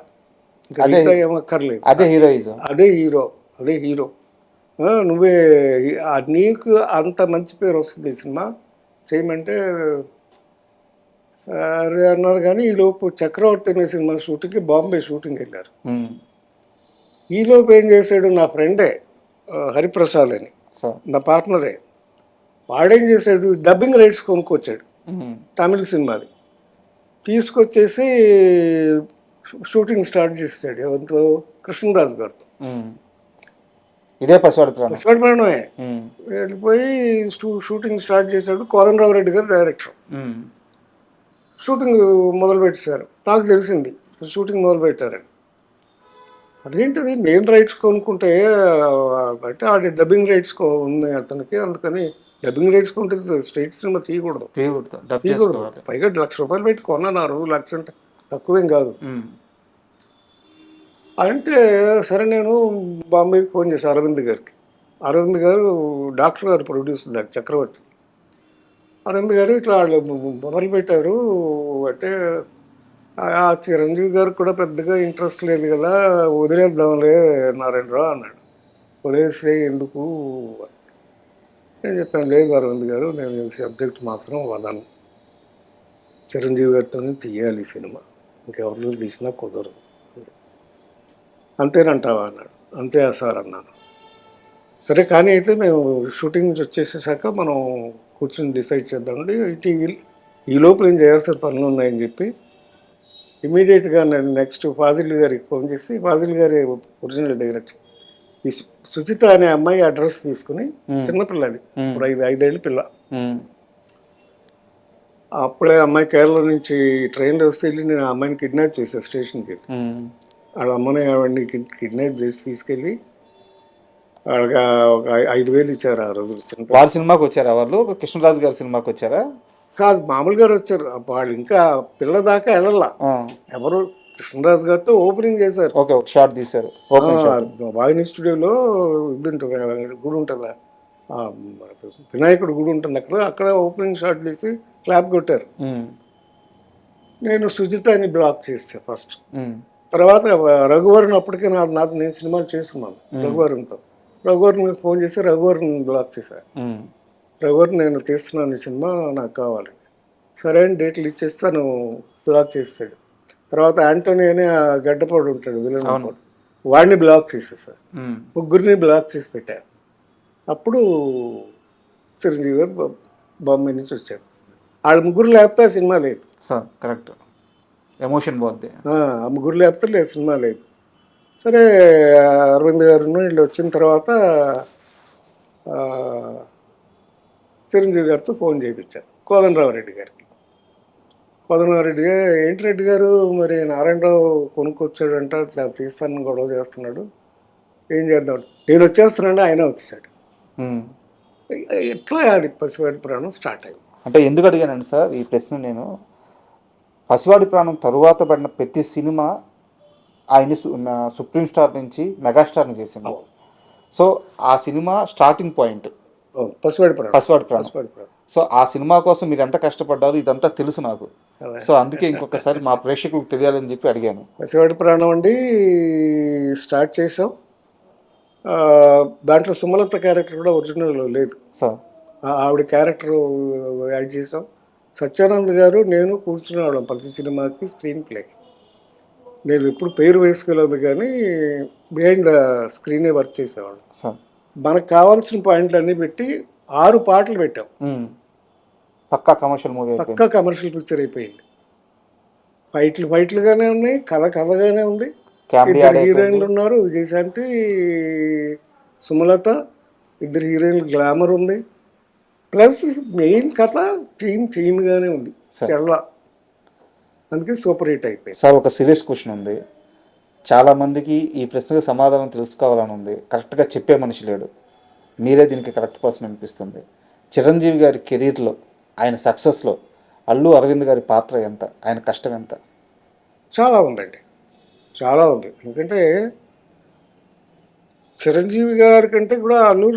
ఇంకా ఏమక్కర్లేదు. అదే హీరో. నువ్వే నీకు అంత మంచి పేరు వస్తుంది ఈ సినిమా చేయమంటే సరే అన్నారు కానీ ఈలోపు చక్రవర్తి అనే సినిమా షూటింగ్కి బాంబే షూటింగ్ వెళ్ళారు. ఉమ్. ఈలోపు ఏం చేశాడు, నా ఫ్రెండే హరిప్రసాద్ అని, సార్. నా పార్ట్నరే, వాడేం చేశాడు, డబ్బింగ్ రైట్స్ కొనుక్కొచ్చాడు ఉమ్. తమిళ సినిమాది. తీసుకొచ్చేసి షూటింగ్ స్టార్ట్ చేసాడు ఎవరితో, కృష్ణరాజు గారితో. ఉమ్. ఇదే పసివాడి ప్రాణం. పసివాడి ప్రాణమే. ఉమ్. వెళ్ళిపోయి షూటింగ్ స్టార్ట్ చేశాడు. కోదండరావు రెడ్డి గారు డైరెక్టర్. ఉమ్. షూటింగ్ మొదలు పెట్టేశారు. నాకు తెలిసింది షూటింగ్ మొదలు పెట్టారని. అదేంటిది, నేను రైట్స్ కొనుక్కుంటే అంటే ఆడి డబ్బింగ్ రైట్స్ ఉంది అతనికి, అందుకని డబ్బింగ్ రైట్స్ కొంటే స్ట్రైట్ సినిమా తీయకూడదు. తీయకూడదు. పైగా ₹1,00,000 పెట్టి కొన్నాను ఆ రోజు. 1,00,000 అంటే తక్కువేం కాదు. ఉమ్. అంటే సరే నేను బాంబేకి ఫోన్ చేశాను అరవింద్ గారికి. అరవింద్ గారు డాక్టర్ గారు ప్రొడ్యూసర్ దానికి, చక్రవర్తి. అరవింద్ గారు ఇట్లా వాళ్ళు మొదలు పెట్టారు అంటే, ఆ చిరంజీవి గారికి కూడా పెద్దగా ఇంట్రెస్ట్ లేదు కదా, వదిలేద్దాంలే నారాయణరావు అన్నాడు. వదిలేస్తే ఎందుకు నేను చెప్పాను, లేదు అరవింద్ గారు, నేను సబ్జెక్ట్ మాత్రం వదను, చిరంజీవి గారితోనే తీయాలి ఈ సినిమా, ఇంకెవరితో తీసినా కుదరదు. అంతేనంటావా అన్నాడు. అంతే సార్ అన్నాను. సరే కానీ అయితే మేము షూటింగ్ నుంచి వచ్చేసేసాక మనం కూర్చొని డిసైడ్ చేద్దామండి, ఈ లోపు నేను చేయాల్సిన పనులు ఉన్నాయని చెప్పి ఇమీడియట్గా నేను నెక్స్ట్ ఫాజిల్ గారికి ఫోన్ చేసి, ఫాజిల్ గారి ఒరిజినల్ డైరెక్టర్, ఈ సుచిత అనే అమ్మాయి అడ్రస్ తీసుకుని, చిన్నపిల్లది, ఇప్పుడు 5 పిల్ల, అప్పుడే అమ్మాయి కేరళ నుంచి ట్రైన్లో వస్తే వెళ్ళి నేను ఆ అమ్మాయిని కిడ్నాప్ చేశాను స్టేషన్కి. వాళ్ళ అమ్మని ఆవిడని కిడ్నాప్ చేసి తీసుకెళ్ళి వాళ్ళకి ఒక 5,000 ఇచ్చారు ఆ రోజు. వారి సినిమాకి వచ్చారా వాళ్ళు? కృష్ణరాజు గారి సినిమాకి వచ్చారా? కాదు, మామూలుగా వచ్చారు వాళ్ళు. ఇంకా పిల్ల దాకా వెళ్ళాల. ఎవరు, కృష్ణరాజు గారితో ఓపెనింగ్ చేశారు. ఓకే, షార్ట్ తీశారు. వాహిని స్టూడియోలో ఇది ఉంటుంది, గుడి ఉంటుందా, వినాయకుడు గుడి ఉంటుంది అక్కడ ఓపెనింగ్ షాట్ తీసి క్లాప్ కొట్టారు. నేను సుజితాని బ్లాక్ చేస్తే ఫస్ట్. తర్వాత రఘువరన్, అప్పటికే నేను సినిమాలు చేస్తున్నాను రఘువరన్తో. రఘువరన్ ఫోన్ చేసి రఘువరన్ బ్లాక్ చేశారు. రఘువరన్, నేను తీస్తున్నాను ఈ సినిమా, నాకు కావాలి. సరే అని డేట్లు ఇచ్చేస్తాను, బ్లాక్ చేస్తాడు. తర్వాత యాంటోనీ అని ఆ గడ్డపాడు ఉంటాడు విలన్, వాడిని బ్లాక్ చేసేసారు. ముగ్గురిని బ్లాక్ చేసి పెట్టారు. అప్పుడు చిరంజీవి గారు బాంబే నుంచి వచ్చారు. వాళ్ళ ముగ్గురు లేకపోతే ఆ సినిమా లేదు. కరెక్ట్, ఎమోషన్ పోద్ది. ఆ ముగ్గురు లేకపోతే లేదు, సినిమా లేదు. సరే అరవింద్ గారు వీళ్ళు వచ్చిన తర్వాత చిరంజీవి గారితో ఫోన్ చేయించారు, కోదండరావు రెడ్డి గారికి. కోదండరావు రెడ్డి గారు, ఏంటి రెడ్డి గారు, మరి నారాయణరావు కొనుక్కొచ్చాడంట, తీస్తానని గొడవ చేస్తున్నాడు, ఏం చేద్దాం, నేను వచ్చేస్తున్నాడు, ఆయన వచ్చేసాడు. ఎట్లా అది పసివాడి ప్రాణం స్టార్ట్ అయింది. అంటే ఎందుకు అడిగానండి సార్ ఈ ప్రశ్న, నేను పసివాడి ప్రాణం తరువాత పడిన ప్రతి సినిమా ఆయన్ని సుప్రీం స్టార్ నుంచి మెగాస్టార్ని చేసింది. సో ఆ సినిమా స్టార్టింగ్ పాయింట్ పసివాడి ప్రాణం. సో ఆ సినిమా కోసం మీరు ఎంత కష్టపడ్డారు ఇదంతా తెలుసు నాకు. సో అందుకే ఇంకొకసారి మా ప్రేక్షకులకు తెలియాలని చెప్పి అడిగాను. పసివాడి ప్రాణం అండి స్టార్ట్ చేసాం. దాంట్లో సుమలత క్యారెక్టర్ కూడా ఒరిజినల్ లేదు సార్, ఆవిడ క్యారెక్టర్ యాడ్ చేసాం. సత్యానంద్ గారు నేను కూర్చునేవాళ్ళం ప్రతి సినిమాకి స్క్రీన్ ప్లేకి. నేను ఎప్పుడు పేరు వేసుకోలేదు కానీ బిహైండ్ ద స్క్రీనే వర్క్ చేసేవాళ్ళం. మనకు కావాల్సిన పాయింట్లు అన్నీ పెట్టి 6 పాటలు పెట్టాం. పక్కా కమర్షియల్ మూవీ, పక్కా కమర్షియల్ పిక్చర్ అయిపోయింది. ఫైట్లుగానే ఉన్నాయి, కథగానే ఉంది. 2 హీరోయిన్లు ఉన్నారు, విజయశాంతి, సుమలత, 2 హీరోయిన్లు, గ్లామర్ ఉంది. ప్లస్ మెయిన్ కథ థీమ్గానే ఉంది. చాలా, అందుకే సూపర్ హిట్ అయిపోయింది. సార్ ఒక సీరియస్ క్వశ్చన్ ఉంది, చాలామందికి ఈ ప్రశ్నకు సమాధానం తెలుసుకోవాలని ఉంది, కరెక్ట్గా చెప్పే మనిషి లేడు, మీరే దీనికి కరెక్ట్ పర్సన్ అనిపిస్తుంది. చిరంజీవి గారి కెరీర్లో, ఆయన సక్సెస్లో అల్లు అరవింద్ గారి పాత్ర ఎంత, ఆయన కష్టం ఎంత? చాలా ఉందండి, చాలా ఉంది. ఎందుకంటే చిరంజీవి గారి కంటే కూడా అల్లు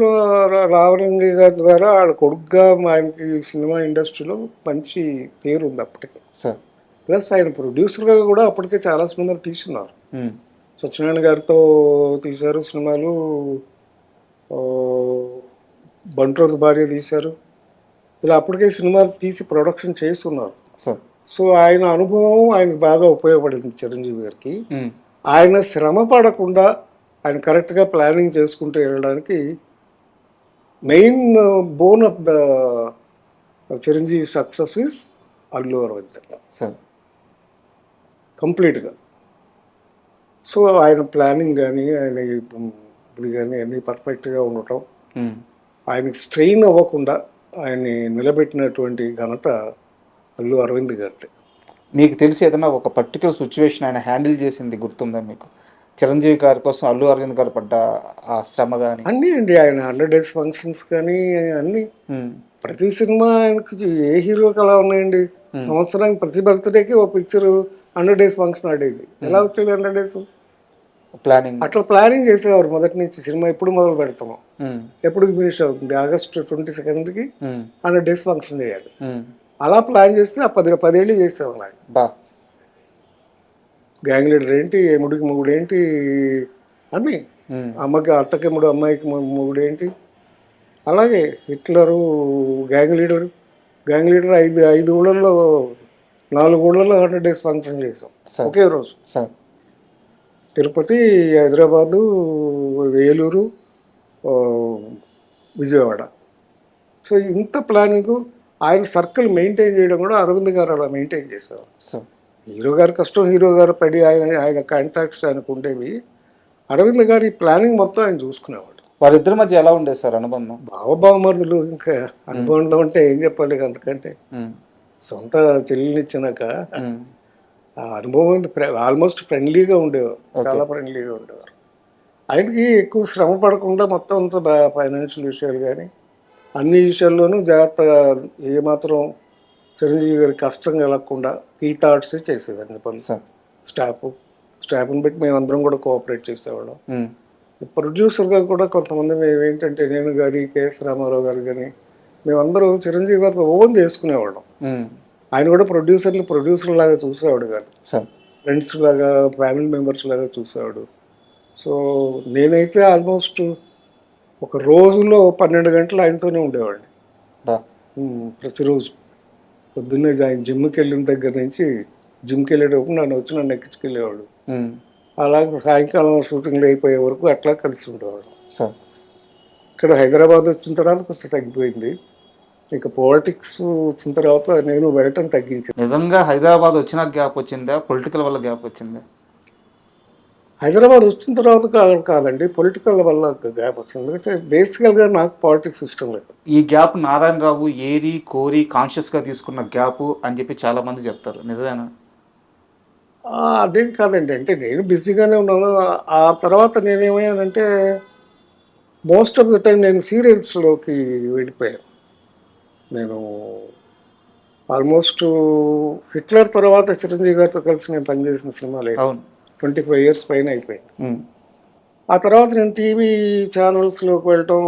రామలింగయ్య గారి ద్వారా వాళ్ళ కొడుకుగా ఆయనకి సినిమా ఇండస్ట్రీలో మంచి పేరు ఉంది అప్పటికే. సార్ ప్లస్ ఆయన ప్రొడ్యూసర్గా కూడా అప్పటికే చాలా సినిమాలు తీసుకున్నారు. సత్యనారాయణ గారితో తీశారు సినిమాలు, బంట్రోత్ భార్య తీశారు, ఇలా అప్పటికే సినిమాలు తీసి ప్రొడక్షన్ చేస్తున్నారు. సో ఆయన అనుభవం ఆయనకు బాగా ఉపయోగపడింది చిరంజీవి గారికి. ఉమ్, ఆయన శ్రమ పడకుండా ఆయన కరెక్ట్గా ప్లానింగ్ చేసుకుంటూ వెళ్ళడానికి main bone of the Chiranjeevi success is Allu Aravind sir. కంప్లీట్గా. సో ఆయన ప్లానింగ్ కానీ ఆయన ఇది కానీ అన్నీ పర్ఫెక్ట్గా ఉండటం, ఉమ్, ఆయనకి స్ట్రెయిన్ అవ్వకుండా ఆయన్ని నిలబెట్టినటువంటి ఘనత అల్లు అరవింద్ గారిది. మీకు తెలిసి ఏదైనా ఒక పర్టికులర్ సిచ్యువేషన్ ఆయన హ్యాండిల్ చేసింది గుర్తుందా మీకు? చిరంజీవి గారి కోసం అల్లు అరవింద్ గారు పడ్డ ఆ శ్రమ కానీ? అన్నీ అండి, ఆయన 100 days ఫంక్షన్స్ కానీ అన్నీ, ప్రతి సినిమా ఆయనకి ఏ హీరోకి అలా ఉన్నాయండి. సంవత్సరానికి ప్రతి బర్త్డేకి ఓ పిక్చర్ 100 days ఫంక్షన్ ఆడేది. ఎలా వచ్చేది 100 days? ప్లానింగ్ అట్లా ప్లానింగ్ చేసేవారు మొదటి నుంచి. సినిమా ఎప్పుడు మొదలు పెడతాము, ఎప్పుడు ఫినిష్ అవుతుంది, ఆగస్టు 22nd 100 days ఫంక్షన్ చేయాలి. అలా ప్లాన్ చేస్తే ఆ 10 ఏళ్ళు చేసేవాళ్ళు ఆయన. బా. గ్యాంగ్ లీడర్ ఏంటి, ఎముడికి మొగుడు ఏంటి, అన్నీ, అమ్మకి అత్తకి మూడు, అమ్మాయికి మొగుడు ఏంటి, అలాగే హిట్లరు, గ్యాంగ్ లీడర్ 5 ఊళ్ళల్లో 4 ఊళ్ళల్లో 100 days ఫంక్షన్ చేసాం ఒకే రోజు. సార్. తిరుపతి, హైదరాబాదు, వేలూరు, విజయవాడ. సో ఇంత ప్లానింగ్, ఆయన సర్కిల్ మెయింటైన్ చేయడం కూడా అరవింద్ గారు అలా మెయింటైన్ చేసేవారు. సార్. హీరో గారు కష్టం, హీరో గారు పడి ఆయన కాంటాక్ట్స్ ఆయనకు ఉండేవి. అరవింద్ గారి ప్లానింగ్ మొత్తం ఆయన చూసుకునేవాడు. వారిద్దరి మధ్య ఎలా ఉండేది సార్ అనుబంధం? బావబావమరుదులు. ఇంకా అనుబంధం అంటే ఏం చెప్పాలి, అంతకంటే సొంత చెల్లినిచ్చినాక ఆ అనుభవం ఆల్మోస్ట్ ఫ్రెండ్లీగా ఉండేవారు, చాలా ఫ్రెండ్లీగా ఉండేవారు. ఆయనకి ఎక్కువ శ్రమ పడకుండా మొత్తం అంతా ఫైనాన్షియల్ విషయాలు కానీ అన్ని విషయాల్లోనూ జాగ్రత్తగా, ఏమాత్రం చిరంజీవి గారికి కష్టం కలగకుండా ఈ థాట్స్ చేసేదాన్ని పనులు. స్టాఫ్ని బట్టి మేమందరం కూడా కోఆపరేట్ చేసేవాళ్ళం. ప్రొడ్యూసర్గా కూడా కొంతమంది మేము ఏంటంటే, నేను కానీ కేఎస్ రామారావు గారు కానీ మేమందరూ చిరంజీవి గారితో ఓన్ చేసుకునేవాళ్ళం. ఆయన కూడా ప్రొడ్యూసర్ లాగా చూసేవాడు కాదు, ఫ్రెండ్స్ లాగా, ఫ్యామిలీ మెంబర్స్ లాగా చూసేవాడు. సో నేనైతే ఆల్మోస్ట్ ఒక రోజులో 12 గంటలు ఆయనతోనే ఉండేవాడిని ప్రతిరోజు. పొద్దున్నే ఆయన జిమ్కి వెళ్ళిన దగ్గర నుంచి, జిమ్కి వెళ్ళేటప్పుడు నన్ను ఎక్కించుకెళ్ళేవాడు. అలాగే సాయంకాలం షూటింగ్లు అయిపోయే వరకు అట్లా కలిసి ఉండేవాడు. ఇక్కడ హైదరాబాద్ వచ్చిన తర్వాత కొంచెం తగ్గిపోయింది. ఇక పాలిటిక్స్ వచ్చిన తర్వాత నేను వెళ్ళటం తగ్గించింది. నిజంగా హైదరాబాద్ వచ్చిన గ్యాప్ వచ్చిందా, పొలిటికల్ వల్ల గ్యాప్ వచ్చిందా? హైదరాబాద్ వచ్చిన తర్వాత కాదండి, పొలిటికల్ వల్ల గ్యాప్ వచ్చింది. ఎందుకంటే బేసికల్గా నాకు పాలిటిక్స్ ఇష్టం లేదు. ఈ గ్యాప్ నారాయణరావు ఏరి కోరి కాన్షియస్గా తీసుకున్న గ్యాప్ అని చెప్పి చాలా మంది చెప్తారు, నిజమేనా? అదేం కాదండి, అంటే నేను బిజీగానే ఉన్నాను. ఆ తర్వాత నేనేమయ్యానంటే మోస్ట్ ఆఫ్ ద టైం నేను సీరియల్స్లోకి వెళ్ళిపోయాను. నేను ఆల్మోస్ట్ హిట్లర్ తర్వాత చిరంజీవి గారితో కలిసి నేను పనిచేసిన సినిమా లేదు. 25 years పైన అయిపోయింది. ఆ తర్వాత నేను టీవీ ఛానల్స్లోకి వెళ్ళటం,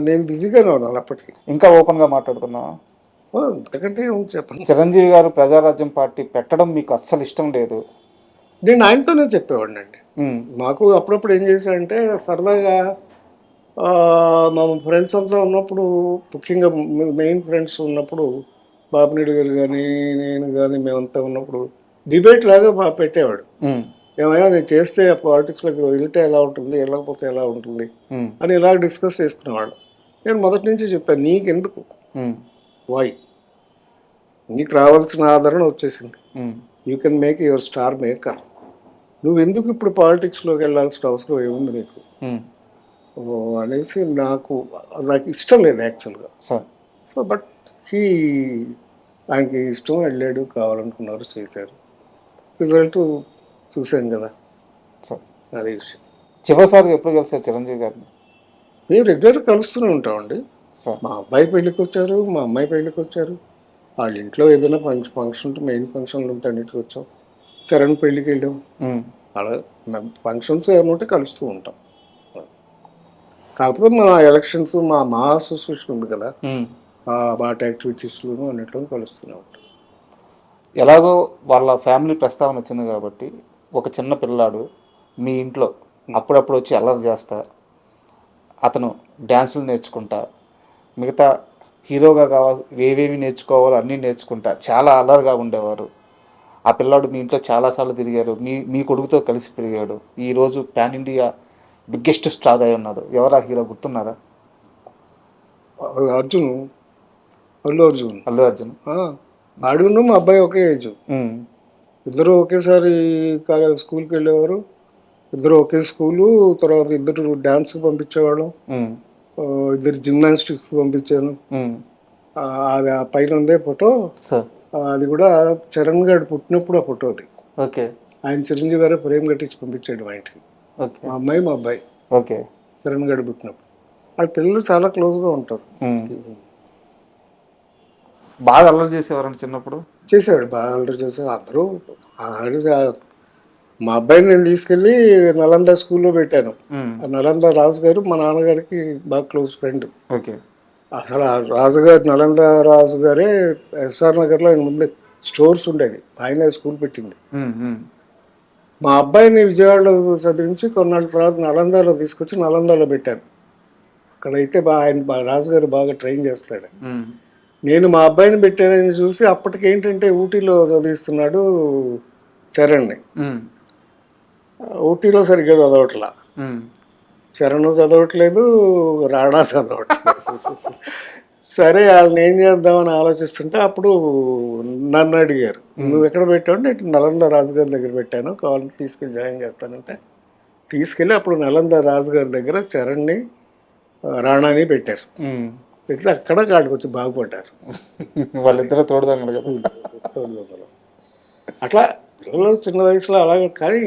నేను బిజీగానే ఉన్నాను అప్పటికి. ఇంకా ఓపెన్గా మాట్లాడుకుందాం. ఎందుకంటే చెప్పండి. చిరంజీవి గారు ప్రజారాజ్యం పార్టీ పెట్టడం మీకు అస్సలు ఇష్టం లేదు. నేను ఆయనతోనే చెప్పేవాడిని అండి. మాకు అప్పుడప్పుడు ఏం చేశాడంటే సరదాగా మా ఫ్రెండ్స్ అంతా ఉన్నప్పుడు, ముఖ్యంగా మెయిన్ ఫ్రెండ్స్ ఉన్నప్పుడు, బాపినేడు గారు కానీ నేను కానీ మేమంతా ఉన్నప్పుడు డిబేట్ లాగా పెట్టేవాడు. ఏమైనా నేను చేస్తే పాలిటిక్స్లోకి వెళ్తే ఎలా ఉంటుంది, వెళ్ళకపోతే ఎలా ఉంటుంది అని ఇలా డిస్కస్ చేసుకునేవాడు. నేను మొదటి నుంచి చెప్పాను, నీకెందుకు, వై, నీకు రావాల్సిన ఆదరణ వచ్చేసింది, you can make your star maker, నువ్వెందుకు ఇప్పుడు పాలిటిక్స్లోకి వెళ్ళాల్సిన అవసరం ఏముంది నీకు అనేసి నాకు ఇష్టం లేదు యాక్చువల్గా. సో బట్ ఆయనకి ఇష్టం, వెళ్ళాడు, కావాలనుకున్నారు, చేశారు, రిజల్ట్ చూశాను కదా, అదే విషయం. చివరిసారి ఎప్పుడు కలిసారు చిరంజీవి గారిని? మేము రెగ్యులర్గా కలుస్తూనే ఉంటామండి. మా అబ్బాయి పెళ్ళికి వచ్చారు, మా అమ్మాయి పెళ్ళికి వచ్చారు, వాళ్ళ ఇంట్లో ఏదైనా ఫంక్షన్ ఉంటే, మెయిన్ ఫంక్షన్లు ఉంటే అన్నిటికి వచ్చాం. చరణ్ పెళ్ళికి వెళ్ళాం, అలా ఫంక్షన్స్ ఏమైనా ఉంటే కలుస్తూ ఉంటాం. కాకపోతే మా ఎలక్షన్స్, మా అసోసియేషన్ ఉంది కదా, వాటి యాక్టివిటీస్లోనూ అన్నిట్లో కలుస్తూనే ఉంటాం. ఎలాగో వాళ్ళ ఫ్యామిలీ ప్రస్తావన వచ్చింది కాబట్టి, ఒక చిన్న పిల్లాడు మీ ఇంట్లో అప్పుడప్పుడు వచ్చి అల్లరి చేస్తా, అతను డ్యాన్సులు నేర్చుకుంటా, మిగతా హీరోగా కావాలి, ఏవేమి నేర్చుకోవాలో అన్నీ నేర్చుకుంటా చాలా అలర్గా ఉండేవారు. ఆ పిల్లాడు మీ ఇంట్లో చాలాసార్లు తిరిగాడు, మీ కొడుకుతో కలిసి పెరిగాడు. ఈరోజు పాన్ ఇండియా బిగ్గెస్ట్ స్టార్ అయి ఉన్నాడు. ఎవరా హీరో గుర్తున్నారా? అర్జున్, అల్లు అర్జున్. అల్లు అర్జున్. ఆడును మా అబ్బాయి ఒకే ఏజ్. ఇద్దరు ఒకేసారి స్కూల్కి వెళ్ళేవారు, ఇద్దరు ఒకే స్కూలు. తర్వాత ఇద్దరు డాన్స్కి పంపించేవాళ్ళం, ఇద్దరు జిమ్నాస్టిక్స్ పంపించాను. అది ఆ పైన ఉందే ఫోటో, అది కూడా చరణ్ గారు పుట్టినప్పుడు ఆ ఫోటో అది. ఓకే. ఆయన చిరంజీవి గారు ఫ్రేమ్ కట్టించి పంపించాడు మా ఇంటికి. మా అమ్మాయి మా అబ్బాయి. ఓకే. చరణ్ గారు పుట్టినప్పుడు. వాళ్ళ పిల్లలు చాలా క్లోజ్గా ఉంటారు. బాగా అల్లరి చేసేవారండి చిన్నప్పుడు? చేసాడు, బాగా అల్లరి చేసేవాడు. అందరూ మా అబ్బాయిని నేను తీసుకెళ్ళి నలంద స్కూల్లో పెట్టాను. ఆ నలంద రాజు గారు మా నాన్నగారికి బాగా క్లోజ్ ఫ్రెండ్. ఓకే. అసలు రాజుగారు, నలంద రాజు గారే ఎస్ఆర్ నగర్లో ఆయన ముందే స్టోర్స్ ఉండేది, ఆయన స్కూల్ పెట్టింది. మా అబ్బాయిని విజయవాడలో చదివించి కొన్నాళ్ళ తర్వాత నలందాలో తీసుకొచ్చి నలందాలో పెట్టాను. అక్కడైతే ఆయన రాజుగారు బాగా ట్రైన్ చేస్తాడు. నేను మా అబ్బాయిని పెట్టానని చూసి అప్పటికేంటంటే ఊటీలో చదివిస్తున్నాడు చరణ్ని. ఊటీలో సరిగ్గా చదవట్లా, చరణ్ చదవట్లేదు, రాణా చదవట్లేదు. సరే వాళ్ళని ఏం చేద్దామని ఆలోచిస్తుంటే అప్పుడు నన్ను అడిగారు, నువ్వు ఎక్కడ పెట్టావు? నేను నలంద రాజుగారి దగ్గర పెట్టాను, కావాలంటే తీసుకెళ్ళి జాయిన్ చేస్తానంటే తీసుకెళ్ళి అప్పుడు నలంద రాజుగారి దగ్గర చరణ్ని రాణాని పెట్టారు. పెడితే అక్కడ కాడికి వచ్చి బాగుపడ్డారు వాళ్ళిద్దరూ తోడుదొంగలు. అట్లా పిల్లలు చిన్న వయసులో అలాగే. కానీ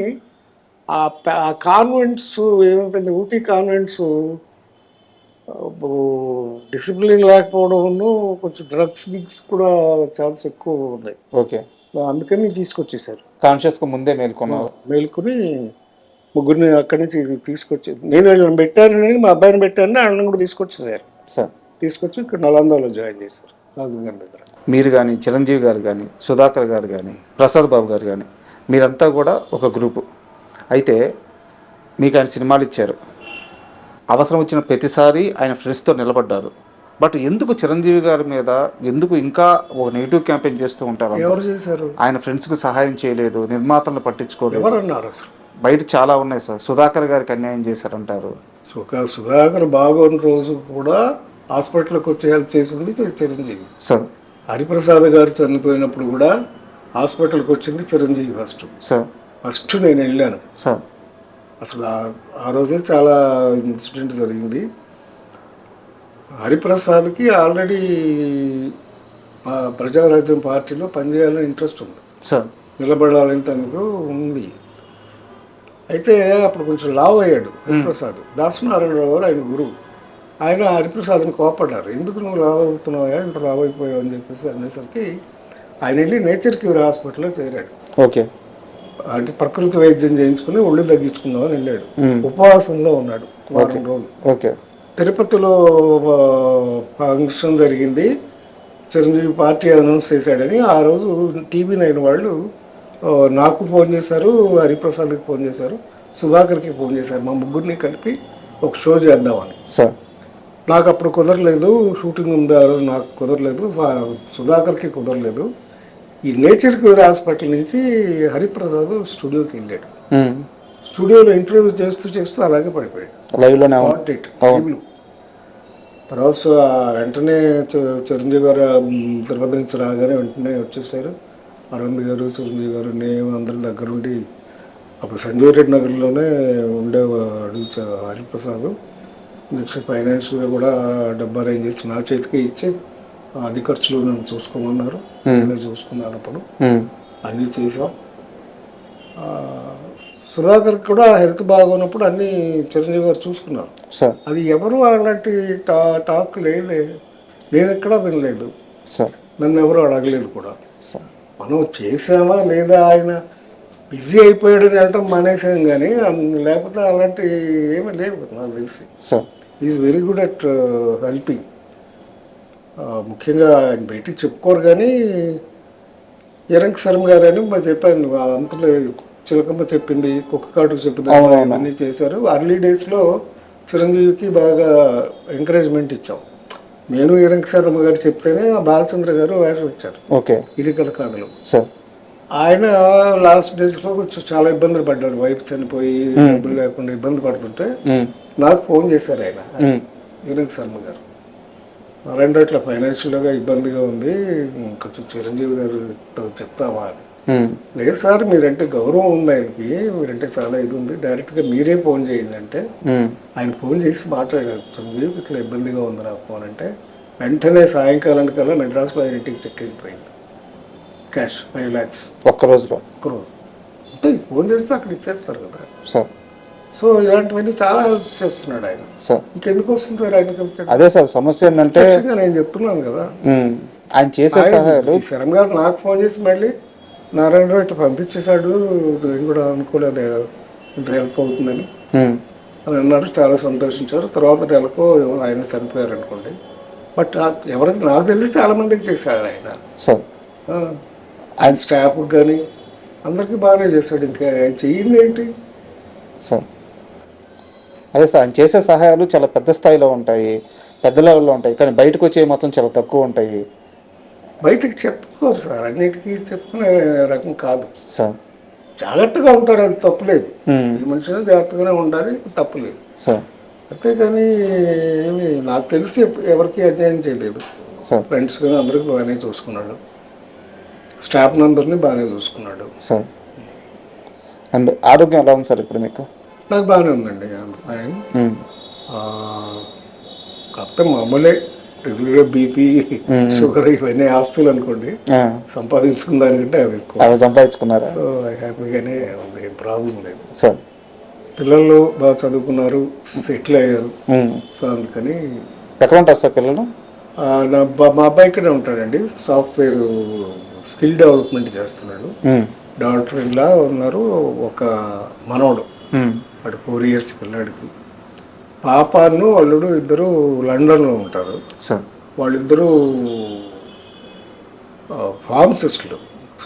ఆ కాన్వెంట్స్ ఏమైపోయింది, ఊటీ కాన్వెంట్స్ డిసిప్లిన్ లేకపోవడం, కొంచెం డ్రగ్స్ బిగ్స్ కూడా ఛాన్స్ ఎక్కువ ఉన్నాయి. ఓకే. అందుకని తీసుకొచ్చేసారు. కాన్షియస్గా ముందే మేల్కొని ముగ్గురిని అక్కడి నుంచి తీసుకొచ్చి నేను వీళ్ళని పెట్టానని, మా అబ్బాయిని పెట్టానని వాళ్ళని కూడా తీసుకొచ్చేసారు. తీసుకొచ్చి ఇక్కడ నలందాలో జాయిన్ చేశారు రాజుగారి దగ్గర. మీరు కానీ, చిరంజీవి గారు కానీ, సుధాకర్ గారు కానీ, ప్రసాద్ బాబు గారు కానీ, మీరంతా కూడా ఒక గ్రూపు. అయితే మీకు ఆయన సినిమాలు ఇచ్చారు, అవసరం వచ్చిన ప్రతిసారి ఆయన ఫ్రెండ్స్తో నిలబడ్డారు. బట్ ఎందుకు చిరంజీవి గారి మీద ఎందుకు ఇంకా ఒక నెగిటివ్ క్యాంపెయిన్ చేస్తూ ఉంటారు? ఎవరు చేశారు? ఆయన ఫ్రెండ్స్కి సహాయం చేయలేదు, నిర్మాతలను పట్టించుకోలేదు. ఎవరన్నారు అసలు? బయట చాలా ఉన్నాయి సార్. సుధాకర్ గారికి అన్యాయం చేశారంటారు. సుధాకర్ బాగోని రోజు కూడా హాస్పిటల్కి వచ్చి హెల్ప్ చేసింది చిరంజీవి సార్. హరిప్రసాద్ గారు చనిపోయినప్పుడు కూడా హాస్పిటల్కి వచ్చింది చిరంజీవి ఫస్ట్. ఫస్ట్ నేను వెళ్ళాను సార్. అసలు ఆ రోజే చాలా ఇన్సిడెంట్ జరిగింది. హరిప్రసాద్కి ఆల్రెడీ ప్రజారాజ్యం పార్టీలో పనిచేయాలని ఇంట్రెస్ట్ ఉంది సార్, నిలబడాలని తనకు ఉంది. అయితే అప్పుడు కొంచెం లావ్ అయ్యాడు హరిప్రసాద్. దాసనారాయణరావు గారు ఆయన గురువు. ఆయన హరిప్రసాద్ని కోపడ్డారు, ఎందుకు నువ్వు లావ్ అవుతున్నావా, ఇంత లావ్ అయిపోయావు అని చెప్పేసి అనేసరికి ఆయన వెళ్ళి నేచర్ క్యూర్ హాస్పిటల్లో చేరాడు. ఓకే. అంటే ప్రకృతి వైద్యం చేయించుకుని ఒళ్ళు తగ్గించుకుందామని వెళ్ళాడు. ఉపవాసంలో ఉన్నాడు వారం రోజులు. ఓకే. తిరుపతిలో ఫంక్షన్ జరిగింది, చిరంజీవి పార్టీ అనౌన్స్ చేశాడని ఆ రోజు TV9 వాళ్ళు నాకు ఫోన్ చేశారు, హరిప్రసాద్కి ఫోన్ చేశారు, సుధాకర్కి ఫోన్ చేశారు. మా ముగ్గురిని కలిపి ఒక షో చేద్దామని. సార్, నాకు అప్పుడు కుదరలేదు, షూటింగ్ ఉంది ఆ రోజు, నాకు కుదరలేదు, సుధాకర్కి కుదరలేదు. ఈ నేచర్ క్యూర్ హాస్పిటల్ నుంచి హరిప్రసాద్ స్టూడియోకి వెళ్ళాడు. స్టూడియోలో ఇంటర్వ్యూ చేస్తూ అలాగే పడిపోయాడు లైవ్లో. తర్వాత వెంటనే చిరంజీవి గారు తిరుపతి నుంచి రాగానే వెంటనే వచ్చేసారు. అరవింద్ గారు, చిరంజీవి గారు, నేను అందరి దగ్గరుండి, అప్పుడు సంజయ్ రెడ్డి నగర్లోనే ఉండేవాడు హరిప్రసాద్. నెక్స్ట్ ఫైనాన్షియల్గా కూడా డబ్బు అరేంజ్ చేసి నా చేతికి ఇచ్చి అన్ని ఖర్చులు నన్ను చూసుకోమన్నారు. నేనే చూసుకున్నాను. అప్పుడు అన్నీ చేసాం. సుధాకర్ కూడా హెల్త్ బాగున్నప్పుడు అన్నీ చిరంజీవి గారు చూసుకున్నారు. అది ఎవరు అలాంటి టాక్ లేదే, నేను ఎక్కడా వినలేదు, నన్ను ఎవరు అడగలేదు కూడా. మనం చేసామా లేదా, ఆయన బిజీ అయిపోయాడని వెళ్ళటం మానేసాం, కానీ లేకపోతే అలాంటి ఏమీ లేవు నాకు తెలిసి. Is very good at helping. ముఖ్యంగా ఆయన బయటికి చెప్పుకోరు, కానీ ఎరంక్ శర్మ గారు అని చెప్పాను, అంతలో చిలకమ్మ చెప్పింది, కుక్క కాటుకు చెప్పింది, అన్నీ చేశారు. అర్లీ డేస్లో చిరంజీవికి బాగా ఎంకరేజ్మెంట్ ఇచ్చాం. నేను ఈరంక శర్మ గారు చెప్తేనే ఆ బాలచంద్ర గారు వేషం ఇచ్చారు ఓకే ఇరికల కాదులు. సార్. ఆయన లాస్ట్ డేస్లో కొంచెం చాలా ఇబ్బందులు పడ్డారు, వైఫ్ చనిపోయి డబ్బులు లేకుండా ఇబ్బంది పడుతుంటే నాకు ఫోన్ చేశారు ఆయన ఈరంక శర్మ గారు. నారాయణ ఇట్లా ఫైనాన్షియల్గా ఇబ్బందిగా ఉంది, కొంచెం చిరంజీవి గారు చెప్తావా అని. లేదు సార్, మీరంటే గౌరవం ఉంది ఆయనకి, మీరంటే చాలా ఇది ఉంది, డైరెక్ట్గా మీరే ఫోన్ చేయండి అంటే ఆయన ఫోన్ చేసి మాట్లాడారు. చిరంజీవి ఇట్లా ఇబ్బందిగా ఉంది నాకు ఫోన్ అంటే వెంటనే సాయంకాలానికి కల్లా మెడ్రాస్లో ఆయన ఇంటికి చెక్ అయిపోయింది. క్యాష్ 5 lakhs ఒక్కరోజు. అంటే ఫోన్ చేస్తే అక్కడ ఇచ్చేస్తారు కదా సార్. సో ఇలాంటివన్నీ చాలా హెల్ప్ చేస్తున్నాడు ఆయన. సార్ ఇంకెందుకు వస్తుంది ఆయన? అదే సార్ సమస్య ఏంటంటే నేను చెప్తున్నాను కదా, ఆయన చేసే సహాయాలు. శరం గారు నాకు ఫోన్ చేసి మళ్ళీ నారాయణరావు ఇట్లా పంపించేశాడు, నేను కూడా అనుకోలేదు ఇంత హెల్ప్ అవుతుందని అని అన్నారు. చాలా సంతోషించారు. తర్వాత నెలకు ఆయన చనిపోయారు అనుకోండి. బట్ ఎవరికి నాకు తెలిసి చాలా మందికి చేశాడు ఆయన. సార్ ఆయన స్టాఫ్కి కానీ అందరికీ బాగానే చేశాడు. ఇంకా ఆయన చెయ్యింది ఏంటి సార్? అదే సార్, ఆయన చేసే సహాయాలు చాలా పెద్ద స్థాయిలో ఉంటాయి, పెద్ద లెవెల్లో ఉంటాయి, కానీ బయటకు వచ్చే మాత్రం చాలా తక్కువ ఉంటాయి. బయటకు చెప్పుకోరు సార్, అన్నిటికీ చెప్పుకునే రకం కాదు సార్. జాగ్రత్తగా ఉంటారు, అది తప్పులేదు. ఈ మనిషిని జాగ్రత్తగానే ఉండాలి, తప్పులేదు సార్. అంతేకాని ఏమి నాకు తెలిసి ఎవరికి అన్యాయం చేయలేదు సార్. ఫ్రెండ్స్ కానీ అందరికి బాగానే చూసుకున్నాడు, స్టాఫ్ అందరినీ బాగానే చూసుకున్నాడు సార్. అండ్ ఆరోగ్యం ఎలా ఉంది సార్ ఇప్పుడు మీకు? నాకు బాగానే ఉందండి. ఆయన కాకపోతే మామూలే, రెగ్యులర్ బీపీ షుగర్ ఇవన్నీ ఆస్తులు అనుకోండి, సంపాదించుకున్న దానికంటే అవి ఎక్కువ సంపాదించుకున్నారా? సో హ్యాపీగానే ఉంది, ఏం ప్రాబ్లం లేదు సార్. పిల్లలు బాగా చదువుకున్నారు, సెటిల్ అయ్యారు. సో అందుకని. ఎక్కడ ఉంటారు సార్ పిల్లలు? మా అబ్బాయి ఇక్కడే ఉంటాడండి, సాఫ్ట్వేర్ స్కిల్ డెవలప్మెంట్ చేస్తున్నాడు. డాక్టర్ ఇలా ఉన్నారు, ఒక మనవడు వాడు 4 years పిల్లాడికి. పాపను అల్లుడు ఇద్దరు లండన్లో ఉంటారు సార్. వాళ్ళిద్దరూ ఫార్మసిస్టులు.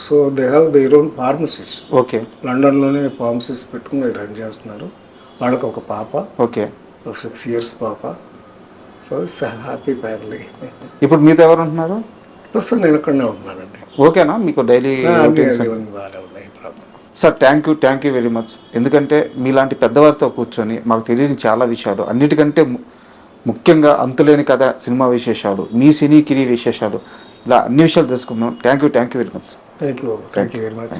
So they have their own pharmacies. Okay. లండన్లోనే ఫార్మసీస్ పెట్టుకుని రన్ చేస్తున్నారు. వాళ్ళకి ఒక పాప, ఓకే, 6 years పాప. So it's happy family. ఇప్పుడు మీతో ఎవరు ఉంటున్నారు? ప్రస్తుతం నేను ఇక్కడనే ఉంటున్నానండి. ఓకేనా మీకు డైలీ? బాగానే ఉన్నాయి problem. Sir thank you very much. ఎందుకంటే మీలాంటి పెద్దవారితో కూర్చొని మాకు తెలియని చాలా విషయాలు, అన్నిటికంటే ముఖ్యంగా అంతులేని కథ సినిమా విశేషాలు, మీ సినీ కిరీ విశేషాలు, ఇలా అన్ని విషయాలు తెలుసుకున్నాం. Thank you very much. Thank you very much.